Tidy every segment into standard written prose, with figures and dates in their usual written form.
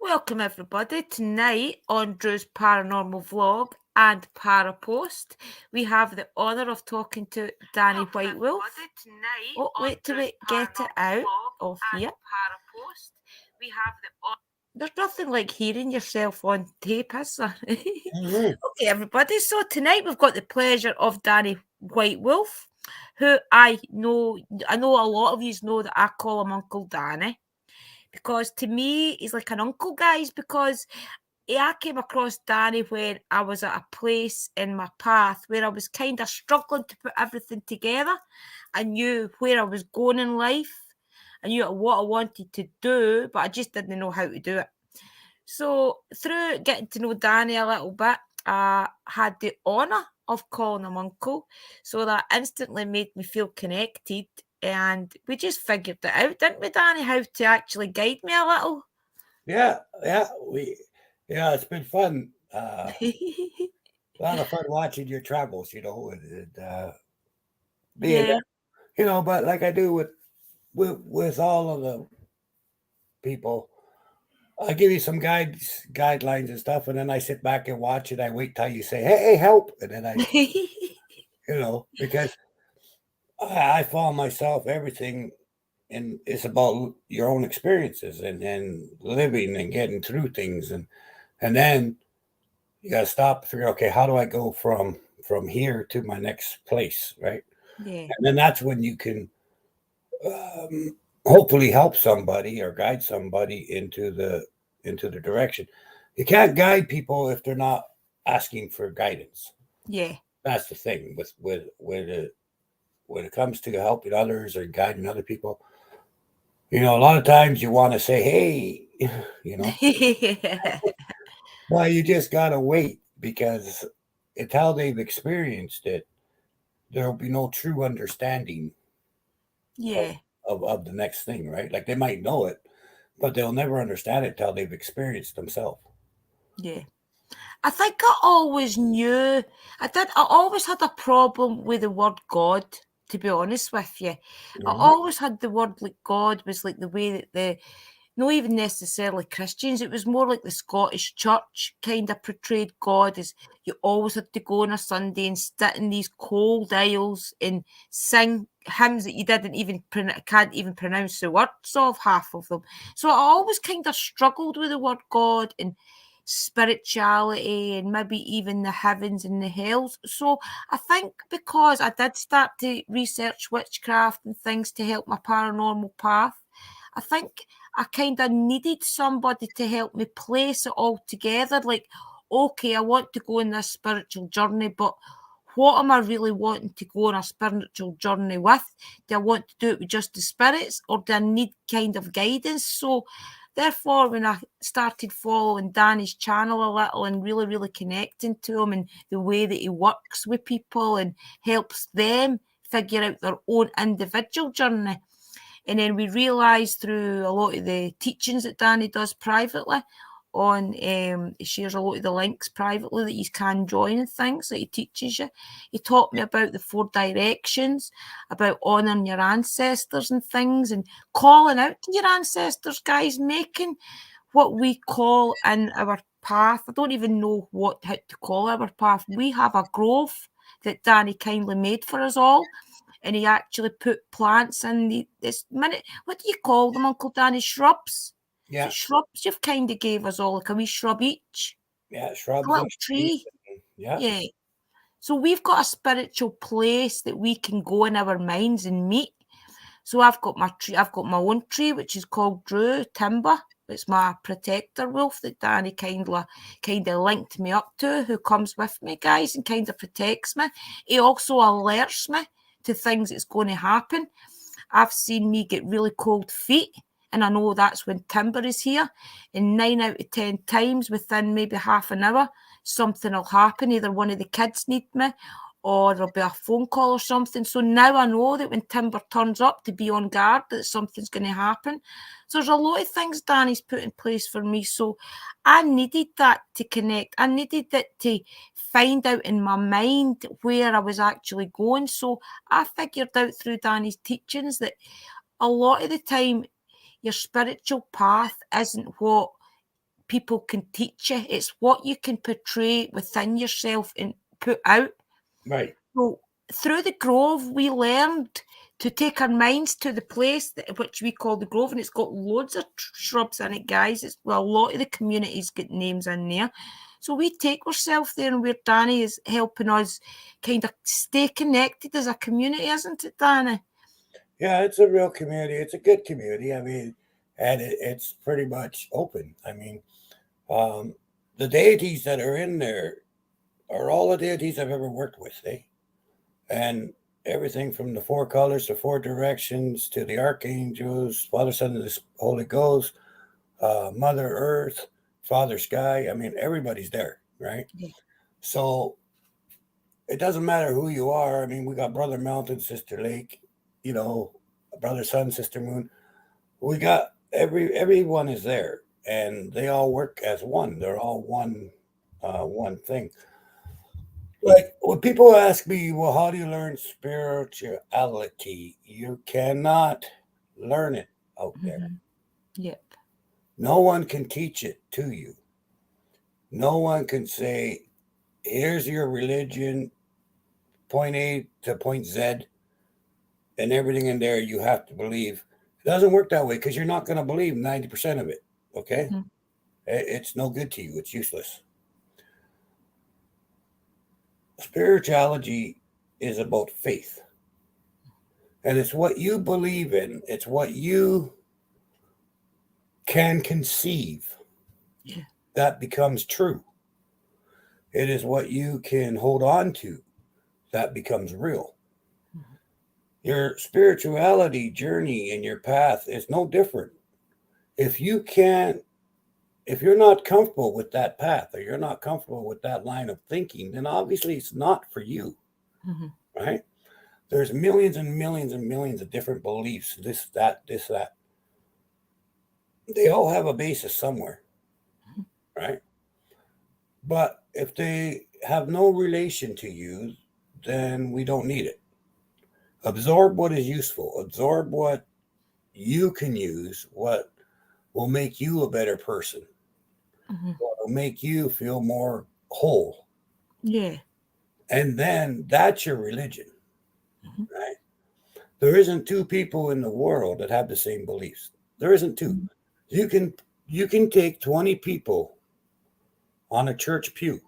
Welcome everybody. Tonight on Drew's Paranormal Vlog and Parapost, we have the honour of talking to Danny Whitewolf. Oh, wait till we get it out of here. There's nothing like hearing yourself on tape, is there? Okay, everybody. So tonight we've got the pleasure of Danny Whitewolf, who I know a lot of you know that I call him Uncle Danny. Because to me, he's like an uncle, guys, because I came across Danny when I was at a place in my path where I was kind of struggling to put everything together. I knew where I was going in life. I knew what I wanted to do, but I just didn't know how to do it. So through getting to know Danny a little bit, I had the honour of calling him uncle. So that instantly made me feel connected. And we just figured it out, didn't we, Danny, how to actually guide me a little? Yeah, it's been fun. A lot of fun watching your travels, and being, Yeah. but like I do with all of the people, I give you some guidelines and stuff, and then I sit back and watch it. I wait till you say, "Hey, help!" and then because I follow myself everything, and it's about your own experiences and living and getting through things, and then you got to stop and figure, okay, how do I go from here to my next place, right? Yeah. And then that's when you can um, hopefully help somebody or guide somebody into the direction. You can't guide people if they're not asking for guidance. Yeah. That's the thing when it comes to helping others or guiding other people. A lot of times you want to say, "Hey," you know, well, you just gotta wait because it's how they've experienced it. There'll be no true understanding of, Yeah. of the next thing, right? Like they might know it, but they'll never understand it till they've experienced themselves. Yeah. I think I always knew. I always had a problem with the word God, to be honest with you. I Mhm. always had the word like God was like the way that not even necessarily Christians, it was more like the Scottish church kind of portrayed God as you always had to go on a Sunday and sit in these cold aisles and sing hymns that you didn't even can't even pronounce the words of half of them. So I always kind of struggled with the word God and spirituality and maybe even the heavens and the hells. So I think because I did start to research witchcraft and things to help my paranormal path, I think I kind of needed somebody to help me place it all together. Like, okay, I want to go on this spiritual journey, but what am I really wanting to go on a spiritual journey with? Do I want to do it with just the spirits or do I need kind of guidance? So, therefore, when I started following Danny's channel a little and really, really connecting to him and the way that he works with people and helps them figure out their own individual journey, and then we realised through a lot of the teachings that Danny does privately he shares a lot of the links privately that you can join and things that he teaches you. He taught me about the 4 directions, about honouring your ancestors and things, and calling out to your ancestors, guys, making what we call in our path. I don't even know how to call our path. We have a grove that Danny kindly made for us all, and he actually put plants in this minute. What do you call them, Uncle Danny? Shrubs? Is Yeah, it shrubs you've kind of gave us all, like a wee shrub each? yeah, A shrubs and little trees. tree. Yeah, Yeah. So we've got a spiritual place that we can go in our minds and meet. So I've got my tree. I've got my own tree, which is called Drew Timber. It's my protector wolf that Danny kind of linked me up to, who comes with me, guys, and kind of protects me. He also alerts me to things that's going to happen. I've seen me get really cold feet, and I know that's when timber is here. And 9 out of 10 times, within maybe half an hour, something will happen. Either one of the kids need me, or there'll be a phone call or something. So now I know that when timber turns up, to be on guard, that something's going to happen. So there's a lot of things Danny's put in place for me. So I needed that to connect. I needed it to find out in my mind where I was actually going. So I figured out through Danny's teachings that a lot of the time your spiritual path isn't what people can teach you. It's what you can portray within yourself and put out. Right. So through the Grove, we learned to take our minds to the place which we call the Grove, and it's got loads of shrubs in it, guys. It's a lot of the communities get names in there. So we take ourselves there, and where Danny is helping us kind of stay connected as a community, isn't it, Danny? Yeah, it's a real community. It's a good community. I mean, and it's pretty much open. I mean, um, the deities that are in there are all the deities I've ever worked with, eh? And everything from the four colors, the four directions, to the archangels, Father, Son, and the Holy Ghost, Mother Earth, Father Sky. I mean, everybody's there, right? Yeah. So it doesn't matter who you are. I mean, we got Brother Mountain, Sister Lake, you know, Brother Sun, Sister Moon. We got everyone is there, and they all work as one. They're all one thing. Like when people ask me, well, how do you learn spirituality? You cannot learn it out there. Mm-hmm. Yep. No one can teach it to you. No one can say, here's your religion, point A to point Z, and everything in there you have to believe. It doesn't work that way because you're not going to believe 90% of it. Okay? Mm-hmm. It's no good to you. It's useless. Spirituality is about faith. And it's what you believe in. It's what you can conceive. Yeah. That becomes true. It is what you can hold on to. That becomes real. Mm-hmm. Your spirituality journey and your path is no different. If you can't, if you're not comfortable with that path or you're not comfortable with that line of thinking, then obviously it's not for you. Mm-hmm. Right? There's millions and millions and millions of different beliefs, this, that. They all have a basis somewhere, right? But if they have no relation to you, then we don't need it. Absorb what is useful, absorb what you can use, what will make you a better person, Mm-hmm. what will make you feel more whole. Yeah. And then that's your religion, Mm-hmm. right? There isn't two people in the world that have the same beliefs. There isn't two. Mm-hmm. You can take 20 people on a church pew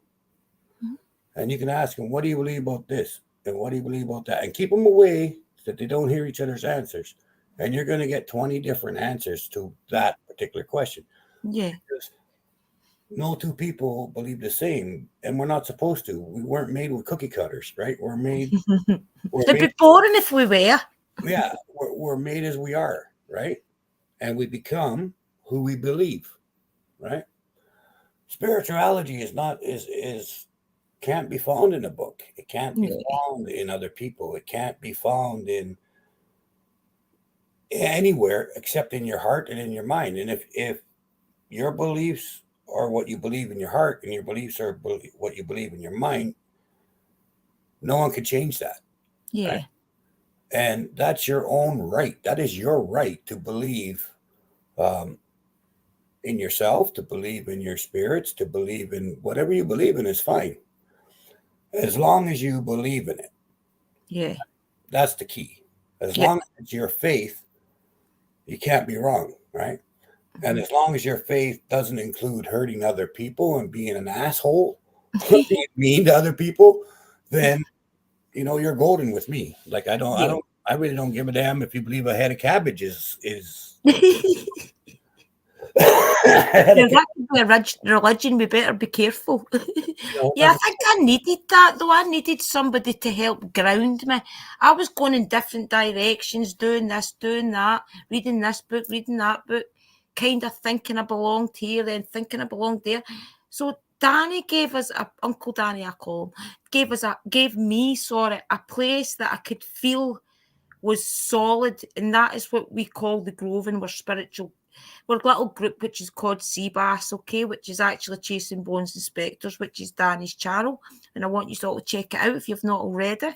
and you can ask them, what do you believe about this? And what do you believe about that? And keep them away so that they don't hear each other's answers. And you're going to get 20 different answers to that particular question. Yeah. Because no two people believe the same, and we're not supposed to. We weren't made with cookie cutters, right? We're made, It'd be boring if we were. yeah, we're made as we are, right? And we become who we believe, right? Spirituality is not is can't be found in a book. It can't be found in other people. It can't be found in anywhere except in your heart and in your mind. And if your beliefs are what you believe in your heart and your beliefs are what you believe in your mind, no one can change that. Yeah. Right? And that's your own right. That is your right to believe in yourself, to believe in your spirits, to believe in whatever you believe in is fine. As long as you believe in it. Yeah. That's the key. As long as it's your faith, you can't be wrong, right? And as long as your faith doesn't include hurting other people and being an asshole, being mean to other people, then you're golden with me. Like I really don't give a damn if you believe a head of cabbage is Yeah, that could be a religion. We better be careful. Yeah, I think I needed that though. I needed somebody to help ground me. I was going in different directions, doing this, doing that, reading this book, reading that book, kind of thinking I belonged here, then thinking I belonged there. So Danny gave us Uncle Danny, I call him, gave me a place that I could feel was solid, and that is what we call the Grove, and we're spiritual. We're a little group which is called Seabass, okay, which is actually Chasing Bones Inspectors, which is Danny's channel, and I want you to all to check it out if you've not already.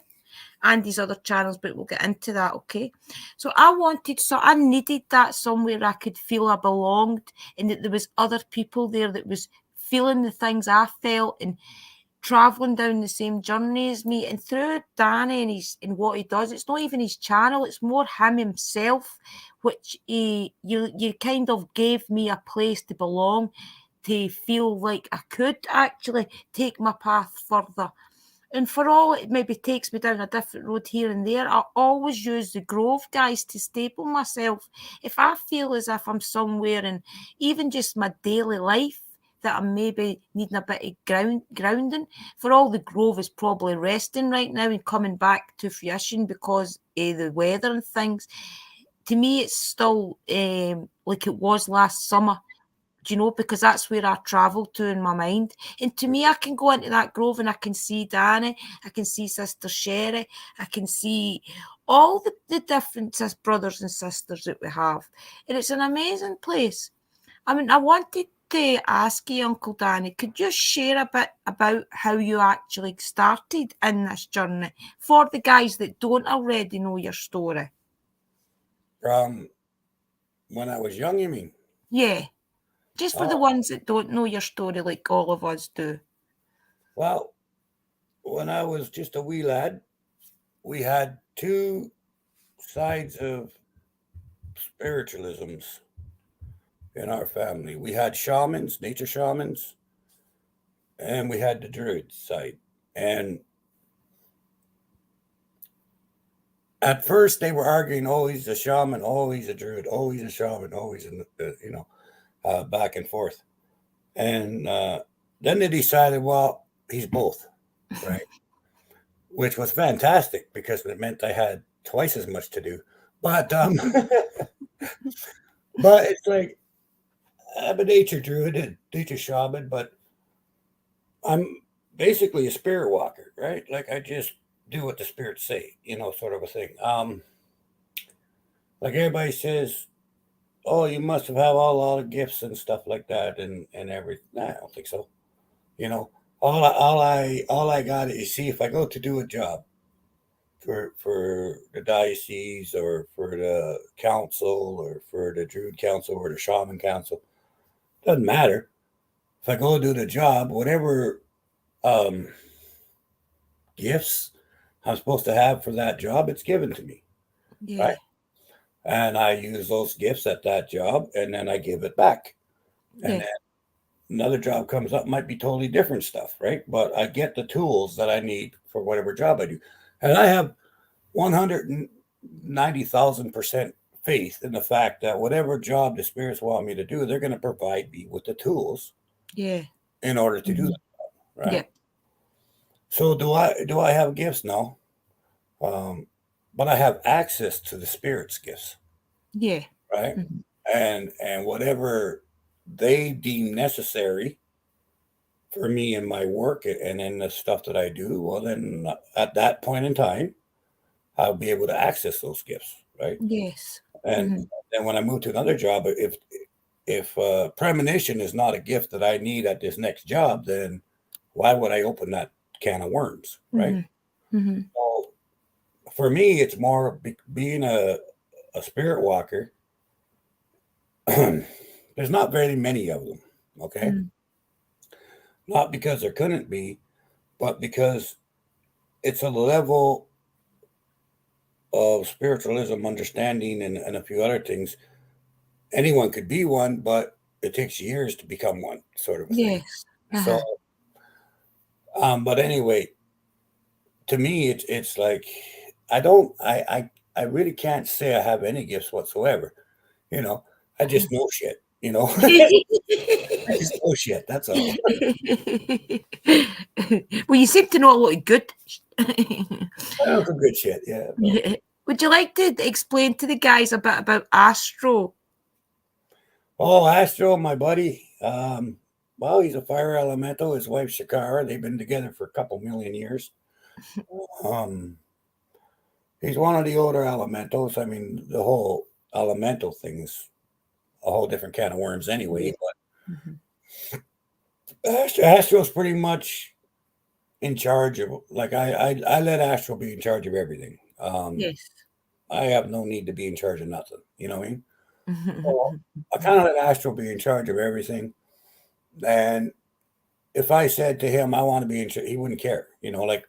and these other channels, but we'll get into that, okay? So I needed that somewhere I could feel I belonged, and that there was other people there that was feeling the things I felt and traveling down the same journey as me. And through Danny and what he does, it's not even his channel, it's more him himself, which you kind of gave me a place to belong, to feel like I could actually take my path further. And for all it maybe takes me down a different road here and there, I always use the Grove guys to stable myself. If I feel as if I'm somewhere and even just my daily life that I'm maybe needing a bit of grounding, for all the Grove is probably resting right now and coming back to fruition because of the weather and things. To me, it's still like it was last summer. Do you know? Because that's where I travel to in my mind. And to me, I can go into that Grove and I can see Danny, I can see Sister Sherry, I can see all the different brothers and sisters that we have. And it's an amazing place. I mean, I wanted to ask you, Uncle Danny, could you share a bit about how you actually started in this journey for the guys that don't already know your story? From when I was young, you mean? Yeah, just for the Oh, ones that don't know your story like all of us do. well, when I was just a wee lad, we had two sides of spiritualisms in our family. We had shamans, nature shamans, and we had the druid side. And at first, they were arguing, "Oh, he's a shaman. Oh, he's a druid. Oh, he's a shaman. Oh, he's back and forth." And then they decided, well, he's both, right? Which was fantastic because it meant I had twice as much to do. But but it's like I'm a nature druid and nature shaman, but I'm basically a spirit walker, right? Like I just do what the spirits say, sort of a thing. Like everybody says, oh, you must have had a lot of gifts and stuff like that, and everything. Nah, I don't think so. You know, all I got is see if I go to do a job for the diocese or for the council or for the Druid council or the shaman council. Doesn't matter. If I go do the job, whatever um, gifts I'm supposed to have for that job, it's given to me, Yeah, right? And I use those gifts at that job, and then I give it back. And yeah, then another job comes up, might be totally different stuff, right? But I get the tools that I need for whatever job I do, and I have 190,000% faith in the fact that whatever job the spirits want me to do, they're going to provide me with the tools yeah, in order to do mhm, that, yeah, right? So do I have gifts? No, um, but I have access to the spirits' gifts, yeah, right? mhm, And whatever they deem necessary for me in my work and in the stuff that I do, well, then at that point in time, I'll be able to access those gifts, right? yes, And mhm, then when I move to another job, if premonition is not a gift that I need at this next job, then why would I open that can of worms, right? mhm, mhm, So for me, it's more being a spirit walker. There's not very many of them, okay? mhm, Not because there couldn't be, but because it's a level of spiritualism, understanding, and a few other things. Anyone could be one, but it takes years to become one, sort of a thing. yes, So, uh-huh, but anyway, to me, it's like I don't, I really can't say I have any gifts whatsoever. You know, I just know shit. I just know shit. That's all. well, you seem to know a lot of good. I know some good shit. Yeah. But, Would you like to explain to the guys a bit about Astro? oh, Astro, my buddy. Well, he's a fire elemental. His wife Shakara. They've been together for a couple million years. Um, he's one of the older elementals. I mean, the whole elemental thing's a whole different can of worms Yeah. anyway. Mhm. But Astro's pretty much in charge of, like, I let Astro be in charge of everything. Yes. I have no need to be in charge of nothing. You know what I mean? So I kind of let Astro be in charge of everything. And if I said to him, I want to be in charge, he wouldn't care. You know, like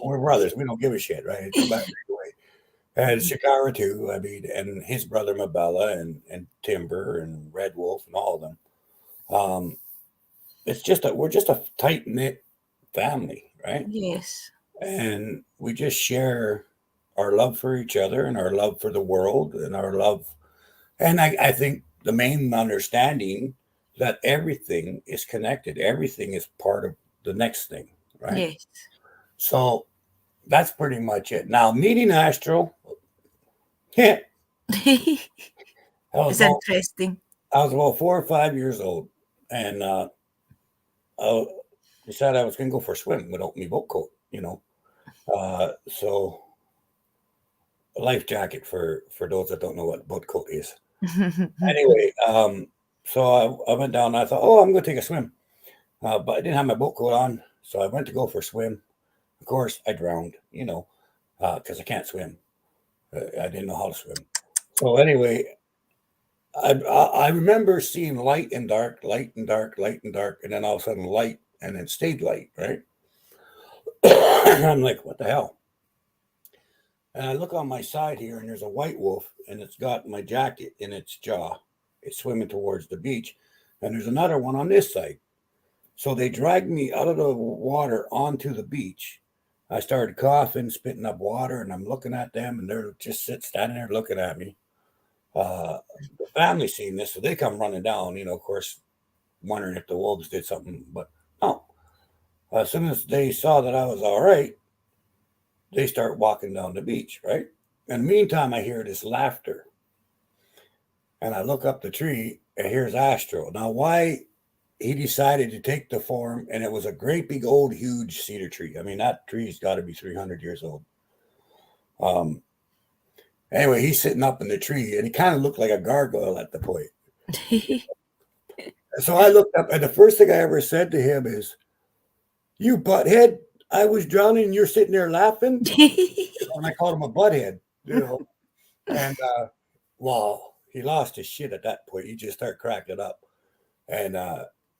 we're brothers. We don't give a shit, right? It's about anyway. And Shikara too. I mean, and his brother Mabella and Timber and Red Wolf and all of them. Um, it's just that we're just a tight knit family, right? Yes. And we just share our love for each other and our love for the world and our love. And I think the main understanding that everything is connected, everything is part of the next thing, right? Yes. So that's pretty much it. Now, meeting Astro, yeah, I was It's about interesting. 4 or 5 years old, and I decided I was going to go for a swim without my boat coat, you know. So a life jacket for those that don't know what boat coat is. Anyway, so I went down and I thought, oh, I'm going to take a swim. But I didn't have my boat coat on, so I went to go for a swim. Of course, I drowned, you know, because I can't swim. I didn't know how to swim. So anyway, I remember seeing light and dark, light and dark, light and dark, and then all of a sudden light, and then stayed light, right? I'm like, what the hell? And I look on my side here, and there's a white wolf, and it's got my jacket in its jaw. It's swimming towards the beach, and there's another one on this side. So they dragged me out of the water onto the beach. I started coughing, spitting up water, and I'm looking at them, and they're just standing there looking at me. The family seen this, so they come running down, you know, of course, wondering if the wolves did something. But no, as soon as they saw that I was all right, they start walking down the beach, right? In the meantime, I hear this laughter, and I look up the tree, and here's Astro. Now, why he decided to take the form, and it was a great big old huge cedar tree. I mean, that tree's got to be 300 years old. Um, anyway, he's sitting up in the tree, and he kind of looked like a gargoyle at the point. So I looked up, and the first thing I ever said to him is, "You butthead! I was drowning, and you're sitting there laughing." And I called him a butthead, you know. And well, he lost his shit at that point. He just started cracking up, and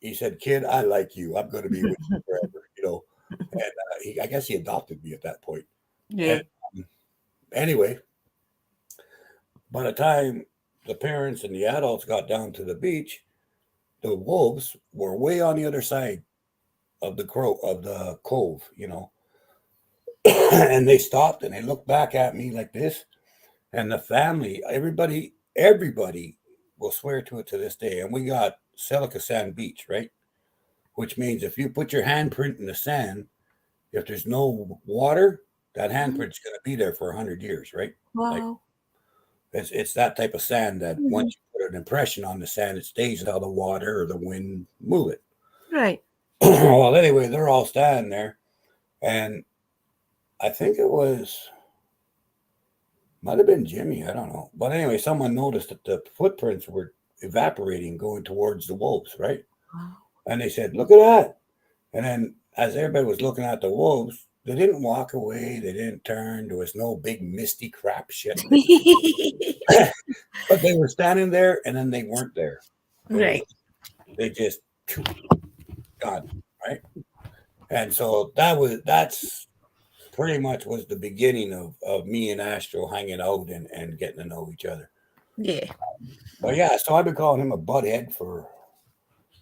he said, "Kid, I like you. I'm going to be with you forever," you know. And I guess he adopted me at that point. And Yeah. anyway, by the time the parents and the adults got down to the beach, the wolves were way on the other side of the cove, you know. And they stopped and they looked back at me like this. And the family, everybody will swear to it to this day. And we got Silica Sand Beach, right? Which means if you put your handprint in the sand, if there's no water, that handprint's going to be there for 100 years, right? Like Wow. it's that type of sand that Mhm. once you put an impression on the sand, it stays how the water or the wind move it. Right. Well, anyway, they're all standing there, and I think it might have been Jimmy, I don't know, but anyway, someone noticed that the footprints were evaporating, going towards the wolves, right? Wow. And they said, "Look at that!" And then, as everybody was looking at the wolves, they didn't walk away. They didn't turn. There was no big misty crap shit. But they were standing there, and then they weren't there. It was Right. they just gone, right? And so that's pretty much was the beginning of me and Astro hanging out and getting to know each other. Yeah. But yeah, so I've been calling him a butthead for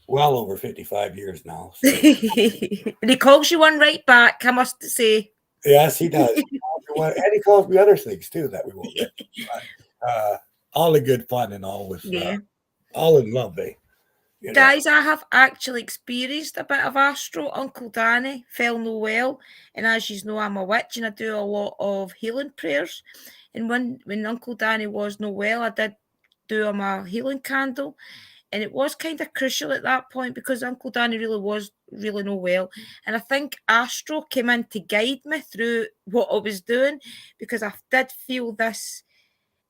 well over 55 years now. So And he calls you one right back, I must say. yes, he does. And he calls me other things too that we won't mention. But, all in good fun and all with Yeah. all in love, eh? You know. Guys, I have actually experienced a bit of astro. Uncle Danny fell no well, and as you know, I'm a witch and I do a lot of healing prayers. And when Uncle Danny was no well, I did do him a healing candle, and it was kind of crucial at that point because Uncle Danny really was really no well, and I think Astro came in to guide me through what I was doing because I did feel this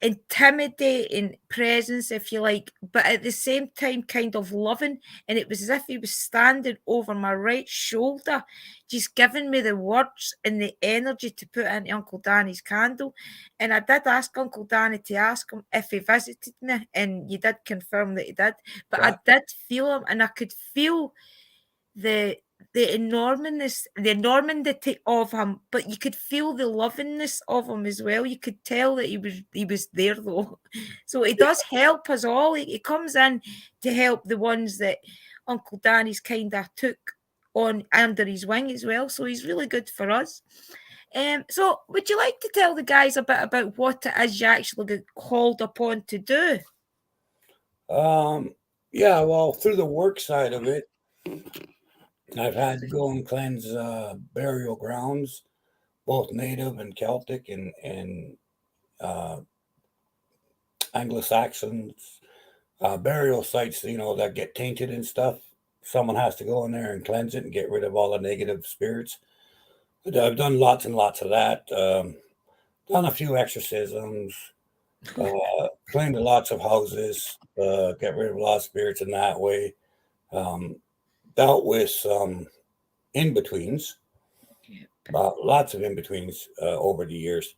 intimidating presence, if you like, but at the same time kind of loving. And it was as if he was standing over my right shoulder, just giving me the words and the energy to put into Uncle Danny's candle. And I did ask Uncle Danny to ask him if he visited me, and you did confirm that he did. But I Yeah. did feel him, and I could feel the the enormity of him, but you could feel the lovingness of him as well. You could tell that he was there though. So he does help us all. He comes in to help the ones that Uncle Danny's kind of took on under his wing as well. So he's really good for us. So would you like to tell the guys a bit about what it is you actually get called upon to do? Yeah, well, through the work side of it, I've had to go and cleanse burial grounds, both native and Celtic and uh, Anglo-Saxons, burial sites, that get tainted and stuff. Someone has to go in there and cleanse it and get rid of all the negative spirits. But I've done lots and lots of that. Done a few exorcisms, cleaned lots of houses, get rid of a lot of spirits in that way. Um, Dealt with some in-betweens, lots of in-betweens over the years.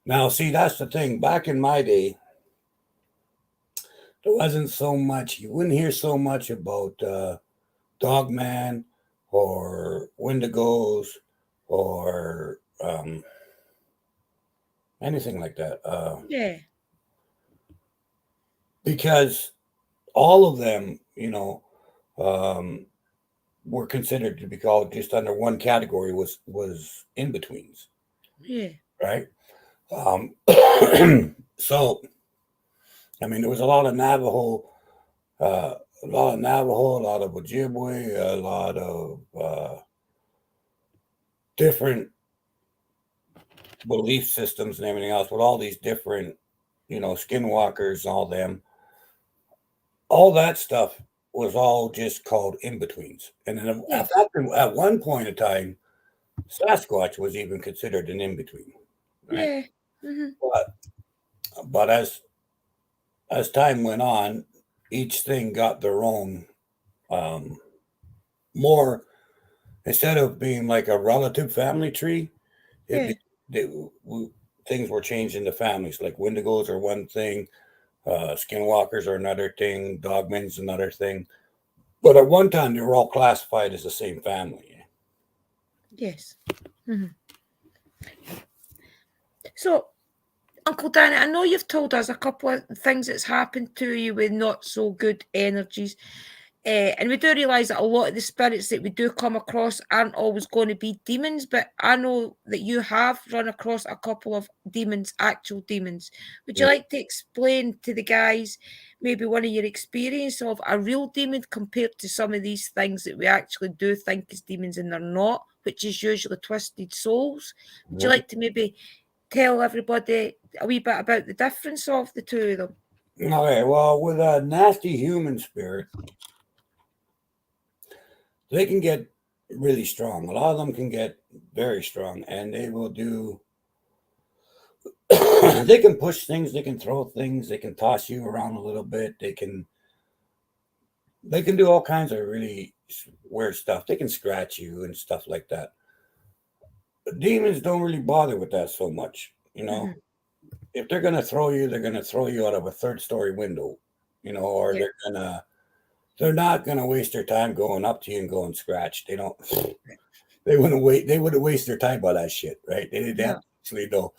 Now, see, that's the thing. Back in my day, there wasn't so much, you wouldn't hear so much about Dogman or Wendigos or anything like that. Yeah, Because all of them, um, were considered to be called just under one category was in betweens, yeah, right? So I mean, there was a lot of Navajo, a lot of Ojibwe, a lot of different belief systems and everything else, with all these different, skinwalkers and all them. All that stuff was all just called in betweens. And then yeah, at one point in time, Sasquatch was even considered an in between, right? yeah. Hmm. But as time went on, each thing got their own um, more instead of being like a relative family tree. It Yeah. be, they, things were changed into families. Like Wendigos are one thing, Skinwalkers are another thing, Dogmen's another thing. But at one time, they were all classified as the same family. Yes. Hmm. So, Uncle Danny, I know you've told us a couple of things that's happened to you with not so good energies. And we do realise that a lot of the spirits that we do come across aren't always going to be demons, but I know that you have run across a couple of demons, actual demons. Would you Yeah. like to explain to the guys maybe one of your experience of a real demon compared to some of these things that we actually do think is demons and they're not, which is usually twisted souls? Would you Mhm. like to maybe tell everybody a wee bit about the difference of the two of them? Okay, well, with a nasty human spirit, they can get really strong. A lot of them can get very strong, and they will do. They can push things. They can throw things. They can toss you around a little bit. They can do all kinds of really weird stuff. They can scratch you and stuff like that. But demons don't really bother with that so much. Hmm. If they're gonna throw you, they're gonna throw you out of a third-story window. Or Yeah. they're not gonna waste their time going up to you and going scratch. They don't. They wouldn't wait. They wouldn't waste their time by that shit, right? They No. actually know.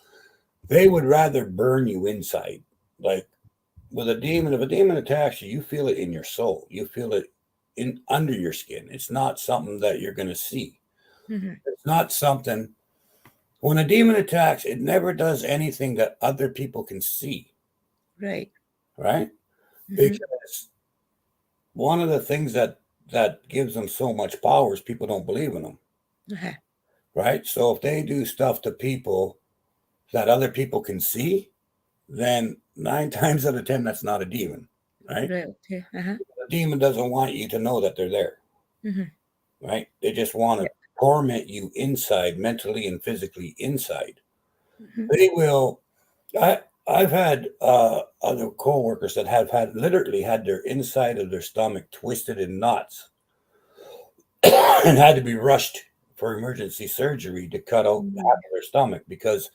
They would rather burn you inside. Like with a demon, if a demon attacks you, you feel it in your soul. You feel it in under your skin. It's not something that you're going to see. Hmm. It's not something. When a demon attacks, it never does anything that other people can see, Right. right? Hmm. Because one of the things that gives them so much power is people don't believe in them, Uh-huh. right? So if they do stuff to people that other people can see, then 9 times out of 10, that's not a demon, right? Right. Okay. Uh-huh. A demon doesn't want you to know that they're there, Hmm. right? They just want to Yeah. torment you inside, mentally and physically inside. Hmm. They will. I've had other coworkers that have had literally had their inside of their stomach twisted in knots and had to be rushed for emergency surgery to cut out half Mm. of their stomach because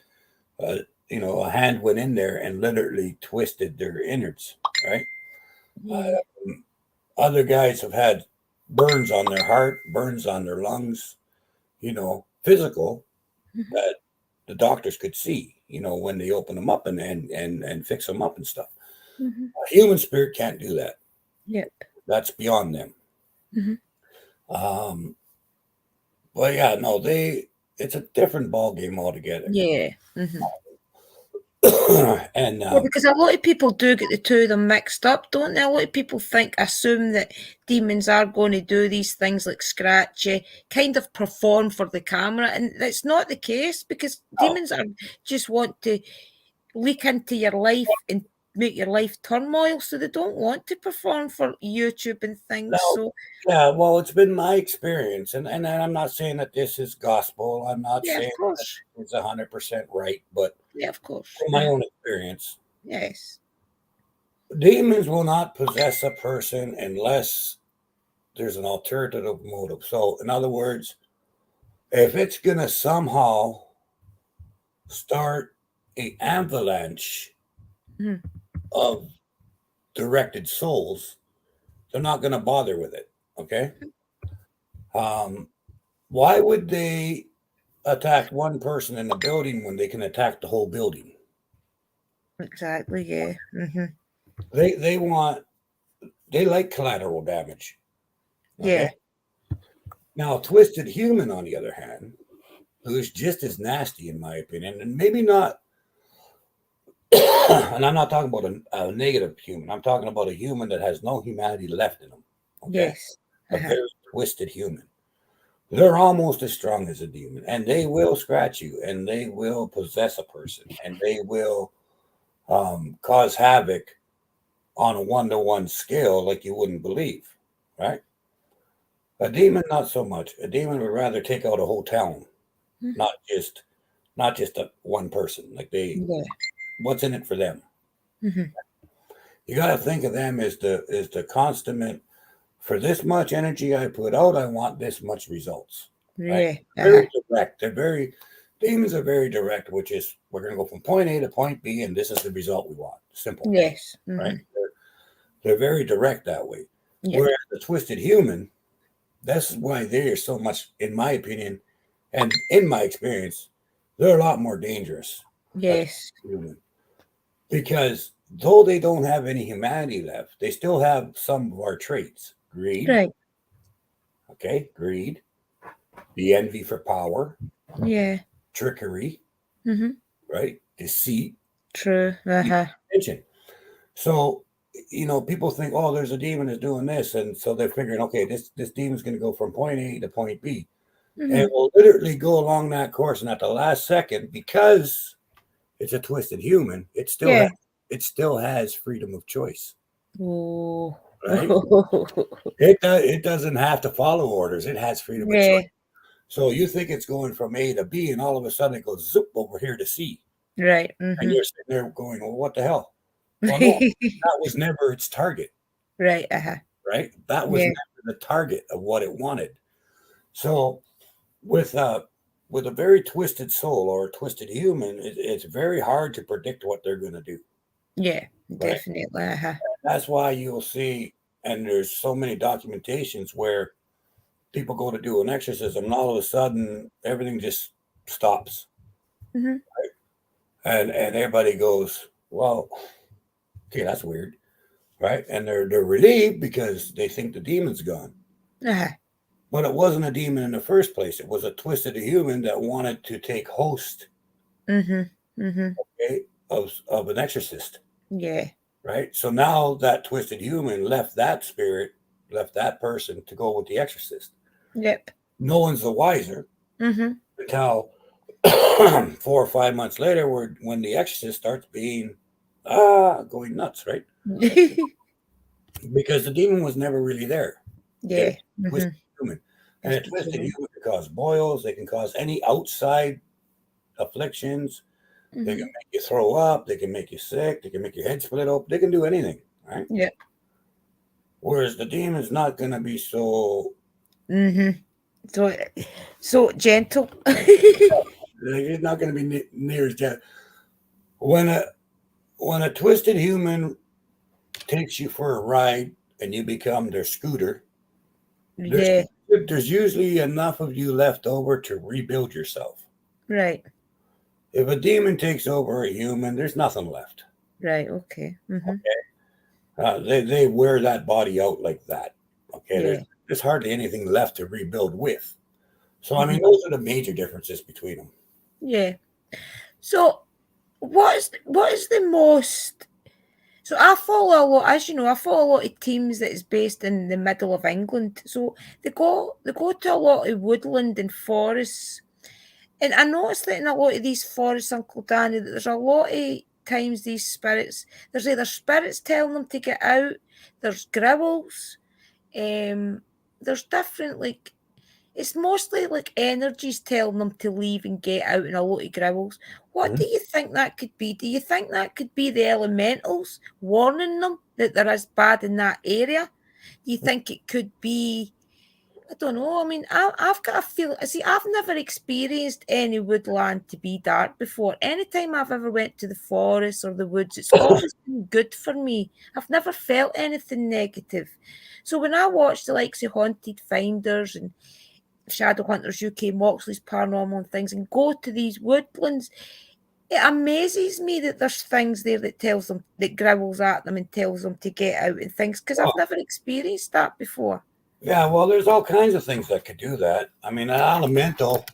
uh, a hand went in there and literally twisted their innards. Right. Yeah. Other guys have had burns on their heart, burns on their lungs. Physical Mhm. that the doctors could see. When they open them up and fix them up and stuff. Mhm. A human spirit can't do that. Yep. That's beyond them. Mhm. Um, but yeah, no, it's a different ball game altogether. Yeah. Mhm. and Yeah, because a lot of people do get the two of them mixed up, don't they? A lot of people assume that demons are going to do these things like scratch you, kind of perform for the camera, and that's not the case because no, demons are just want to leak into your life and make your life turmoil, so they don't want to perform for YouTube and things. no, So yeah, well, it's been my experience, and I'm not saying that this is gospel. I'm not yeah, saying of that course, it's 100% right, but yeah, of course, from my own experience, yes, demons will not possess a person unless there's an alternative motive. So, in other words, if it's gonna somehow start a avalanche Mhm. of directed souls, they're not gonna bother with it. Okay. Um, why would they attack one person in the building when they can attack the whole building? Exactly, yeah, They like collateral damage. Okay. yeah, Now, Twisted Human, on the other hand, who is just as nasty in my opinion, and maybe not. And I'm not talking about a negative human. I'm talking about a human that has no humanity left in them. Okay, yes, a uh-huh. very twisted human. They're almost as strong as a demon, and they will scratch you, and they will possess a person, and they will cause havoc on a 1-to-1 scale like you wouldn't believe. Right? A demon, not so much. A demon would rather take out a whole town, Mhm. not just a one person. Like Yeah, what's in it for them? mhm. You got to think of them as the constant. For this much energy I put out, I want this much results. Right? Yeah, uh-huh. Very direct. Demons are very direct, which is we're going to go from point A to point B, and this is the result we want. Simple. Yes, Right? mhm. They're very direct that way. Yep, Whereas the twisted human, that's why they are so much, in my opinion, and in my experience, they're a lot more dangerous. A yes, human. Because though they don't have any humanity left, they still have some of our traits. Greed, right, okay, greed, the envy for power, yeah, trickery, mhm. right, deceit, True, uh-huh. attention. So, people think, oh, there's a demon that's doing this, and so they're figuring, okay, this demon's going to go from point A to point B, and it Mhm. will literally go along that course, and at the last second, because it's a twisted human, Yeah. it still has freedom of choice, Oh. right? It doesn't have to follow orders. It has freedom of choice. Yeah, So you think it's going from A to B, and all of a sudden it goes zoop over here to C, right, and mhm. you're sitting there going, "Well, what the hell?" Well, no, that was never its target, Right, uh-huh. right? That was Yeah, never the target of what it wanted. So with a with a very twisted soul or a twisted human, it's very hard to predict what they're going to do, yeah, right? definitely, uh-huh. That's why you'll see, and there's so many documentations where people go to do an exorcism, and all of a sudden everything just stops, Mhm. and everybody goes, "Well, okay, that's weird," right? And they're relieved because they think the demon's gone, Uh-huh. but it wasn't a demon in the first place. It was a twisted human that wanted to take host, Mhm. Mhm. okay, of an exorcist, Yeah. right? So now that twisted human left that spirit, left that person to go with the exorcist. Yep. No one's the wiser Mhm. until 4 or 5 months later, when the exorcist starts being going nuts, right? Because the demon was never really there. It Yeah. was Mhm. human, and It's a the twisted human. human can cause boils. They can cause any outside afflictions. They can Mhm. make you throw up. They can make you sick. They can make your head split open. They can do anything, right? Yeah. Whereas the demon's not going to be so. Mhm. So so gentle. He's not going to be near as dead. When a when a twisted human takes you for a ride and you become their scooter, there's Yeah. there's usually enough of you left over to rebuild yourself. Right. If a demon takes over a human, there's nothing left. Right. Okay. Mhm. They wear that body out like that. Okay, Yeah. there's hardly anything left to rebuild with. So I mean, Mhm. those are the major differences between them. Yeah. So what is the most so I follow a lot, as you know, I follow a lot of teams that is based in the middle of England. So they go to a lot of woodland and forests. And I noticed that in a lot of these forests, Uncle Danny, that there's a lot of times these spirits, there's either spirits telling them to get out, there's growls, there's different like it's mostly like energies telling them to leave and get out in a lot of growls. What Mhm. do you think that could be? Do you think that could be the elementals warning them that there is bad in that area? Do you think it could be I don't know. I mean, I've got a feel. See, I've never experienced any woodland to be dark before. Anytime I've ever went to the forest or the woods, it's always been good for me. I've never felt anything negative. So when I watch the likes of Haunted Finders and Shadowhunters UK, Moxley's Paranormal and things, and go to these woodlands, it amazes me that there's things there that tells them that growls at them and tells them to get out and things because I've Well, never experienced that before. yeah, well, there's all kinds of things that could do that. I mean, an elemental,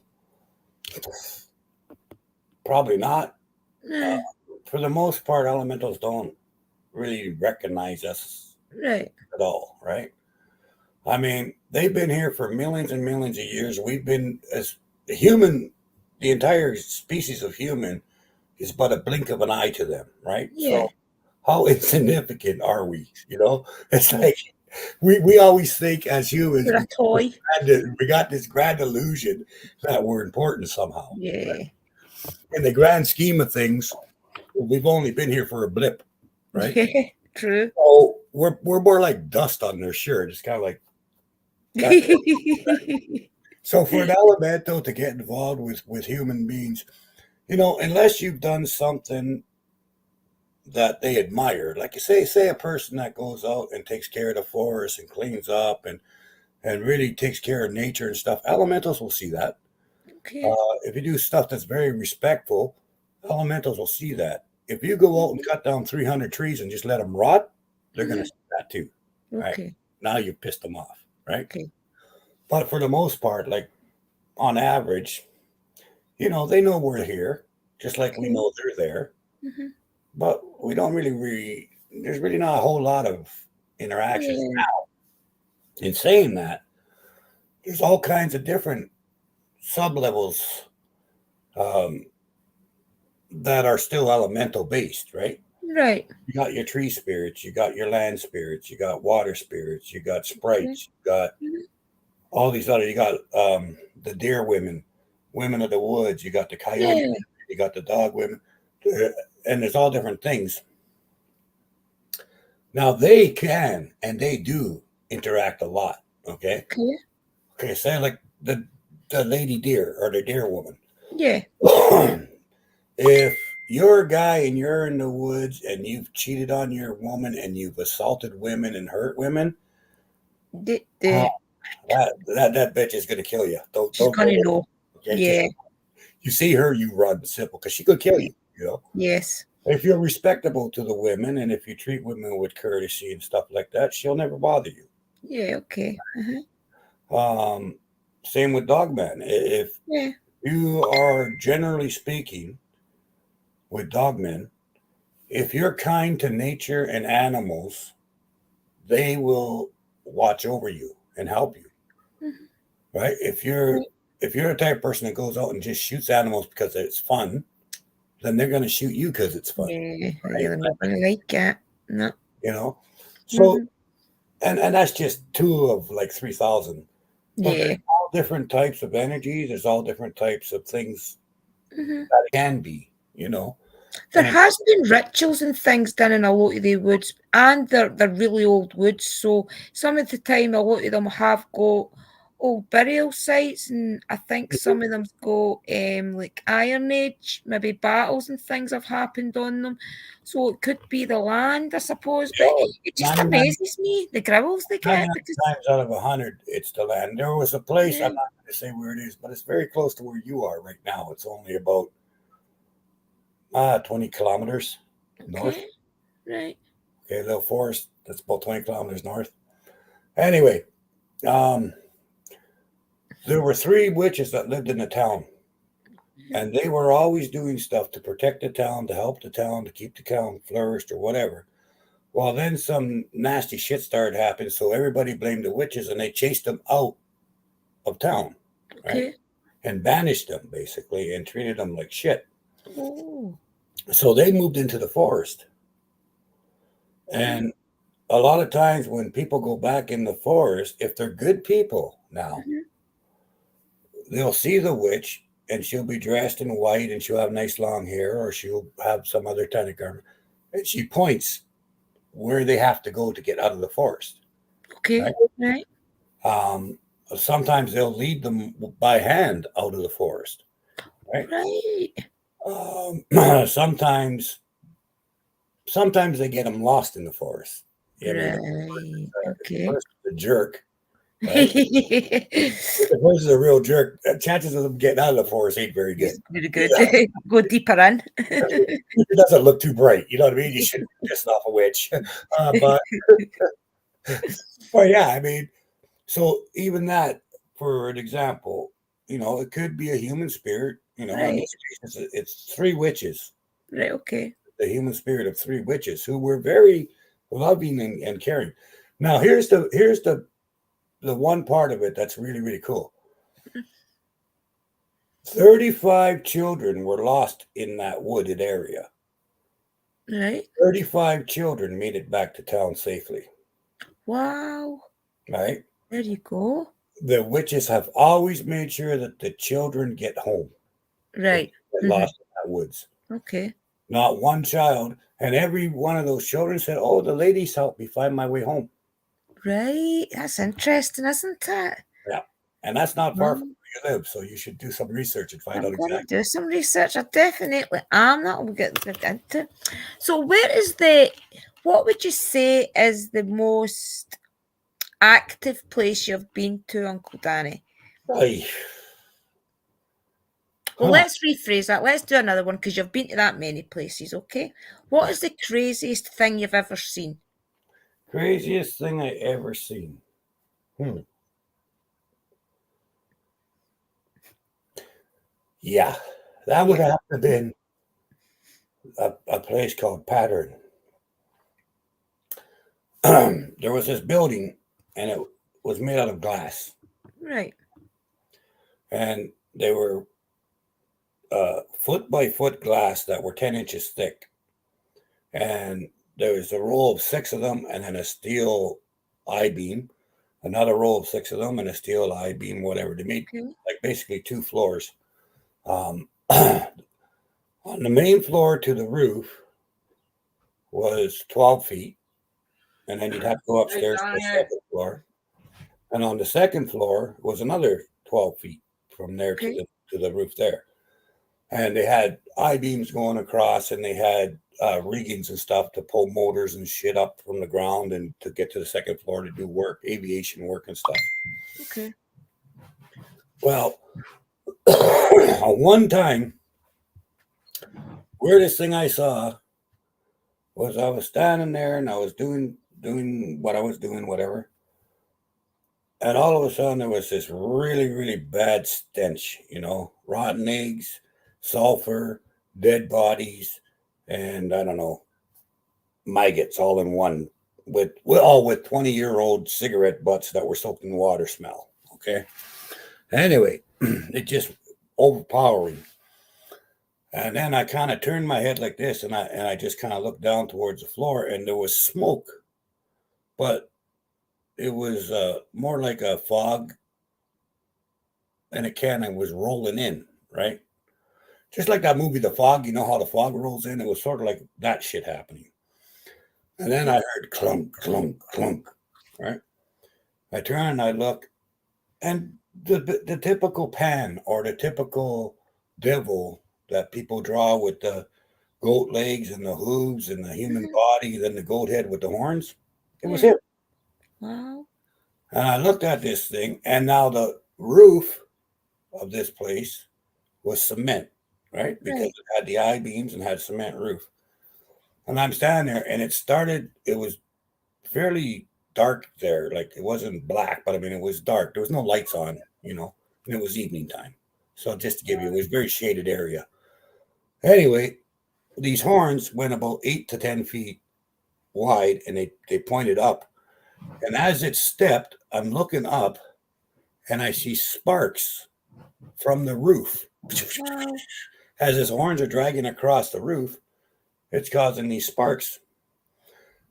probably not. Uh, for the most part, elementals don't really recognize us Right. at all, right? I mean, they've been here for millions and millions of years. We've been as the human, the entire species of human is but a blink of an eye to them, right? Yeah. So how insignificant are we? It's Yeah. like we always think as humans You're a toy. we got this grand illusion that we're important somehow. Yeah. In the grand scheme of things, we've only been here for a blip, right? Yeah. True. So we're more like dust on their shirt. It's kind of like that's so for an elemental to get involved with human beings, unless you've done something that they admire, like you say a person that goes out and takes care of the forest and cleans up and really takes care of nature and stuff, elementals will see that. Okay. If you do stuff that's very respectful, elementals will see that. If you go out and cut down 300 trees and just let them rot, they're going to Mhm. see that too. Right Okay. now, you've pissed them off, right? Okay. But for the most part, like on average, they know we're here, just like we Okay. know they're there. Mhm. But we don't there's really not a whole lot of interactions. Yeah. In saying that, there's all kinds of different sub levels um, that are still elemental based, right? Right. You got your tree spirits, you got your land spirits, you got water spirits, you got Okay. sprites, you got Mhm. all these other, you got the deer women, women of the woods, you got the coyote, Yeah. you got the dog women, uh, and there's all different things. Now they can and they do interact a lot. Okay. Okay. Okay. Say like the lady deer or the deer woman. Yeah. If you're a guy and you're in the woods and you've cheated on your woman and you've assaulted women and hurt women, uh, The that bitch is gonna kill you. she's Don't go gonna there. know. Okay, just Yeah. you see her, you run simple because she could kill Yeah. you. You know, Yes. if you're respectable to the women and if you treat women with courtesy and stuff like that, she'll never bother you. Yeah. Okay. Uh-huh. Um, Same with dogmen. If Yeah. you are generally speaking with dogmen, if you're kind to nature and animals, they will watch over you and help you. Mhm. Right? Right. If you're the type of person that goes out and just shoots animals because it's fun, then they're going to shoot you because it's fun. Yeah. Right? You're not gonna like that. No. You know. So Mhm. and that's just two of like 3,000. But there's Yeah. all different types of energy. There's all different types of things Mhm. that can be. you know. There And has been rituals and things done in a lot of the woods, and they're really old woods. So some of the time, a lot of them have got old burial sites, and I think some of them's got like Iron Age, maybe battles and things have happened on them. So it could be the land, I suppose. But it just 99, amazes me the grills they get 99 because times out of 100, it's the land. There was a place, yeah, I'm not going to say where it is, but it's very close to where you are right now. It's only about 20 kilometers north. okay, right, Okay, Little Forest, that's about 20 kilometers north. Anyway, um, there were three witches that lived in the town, and they were always doing stuff to protect the town, to help the town, to keep the town flourished or whatever. Well, then some nasty shit started happening, so everybody blamed the witches, and they chased them out of town, right? okay. And banished them basically, and treated them like shit. Oh, So they moved into the forest, right. and a lot of times when people go back in the forest, if they're good people now, Mhm. they'll see the witch and she'll be dressed in white and she'll have nice long hair or she'll have some other kind of garment. And she points where they have to go to get out of the forest. Okay, Right. right, Um, Sometimes they'll lead them by hand out of the forest. Right. right, Sometimes, sometimes they get them lost in the forest. I mean, right. if the Okay. person's a jerk, right? If the person's a real jerk, chances of them getting out of the forest ain't very good. It's really good. Yeah, Go deeper in. it doesn't look too bright. You know what I mean? You shouldn't be pissing off a witch. But well, yeah, I mean, so even that, for an example, it could be a human spirit. In Right, this case, it's three witches, right, okay. the human spirit of three witches who were very loving and caring. Now, here's the one part of it that's really really cool. 35 children were lost in that wooded area. Right. 35 children made it back to town safely, Wow. right? There you go. The witches have always made sure that the children get home if Right. they get Mhm. lost in that woods. Okay. Not one child. And every one of those children said, "Oh, the ladies helped me find my way home." Right. That's interesting, isn't it? Yeah. And that's not far from Well, where you live. So you should do some research and find I'm out gonna exactly. do some research. I definitely am. That will get into. So, where is the? What would you say is the most active place you've been to, Uncle Danny? Ay, Well, huh. let's rephrase that. Let's do another one because you've been to that many places, okay? What is the craziest thing you've ever seen? Craziest thing I ever seen. Hmm. Yeah. That would Yeah. have to been a place called Pattern. There was this building and it was made out of glass. Right. And they were foot by foot glass that were 10 inches thick. And there was a row of six of them and then a steel I beam, another row of six of them and a steel I beam, whatever. They made Okay. like basically two floors. On the main floor to the roof was 12 feet. And then you'd have to go Right upstairs to down the here. second floor. And on the second floor was another 12 feet from there to Okay. the roof there. And they had I beams going across, and they had riggings and stuff to pull motors and shit up from the ground and to get to the second floor to do work, aviation work and stuff. Okay. Well, one time, weirdest thing I saw was I was standing there and I was doing what I was doing, whatever. And all of a sudden, there was this really, really bad stench, rotten eggs, sulfur, dead bodies, and I don't know, maggots all in one, with 20-year-old cigarette butts that were soaked in water smell. Okay. Anyway, it just overpowering. And then I kind of turned my head like this, and I just kind of looked down towards the floor, and there was smoke, but it was more like a fog and it kind of was rolling in, right? just like that movie, The Fog. You know how the fog rolls in? It was sort of like that shit happening. And then I heard clunk, clunk, clunk. Right. I turn and I look, and the typical pan or the typical devil that people draw with the goat legs and the hooves and the human Mhm. body, then the goat head with the horns. It was Yeah. him. Wow. And I looked at this thing, and now the roof of this place was cement, right? Because Right. it had the I beams and had cement roof. And I'm standing there, and it was fairly dark there. Like it wasn't black, but I mean, it was dark. There was no lights on, and it was evening time. So just to give you, it was a very shaded area. Anyway, these horns went about 8 to 10 feet wide, and they pointed up. And as it stepped, I'm looking up, and I see sparks from the roof. Wow. As his horns are dragging across the roof, it's causing these sparks.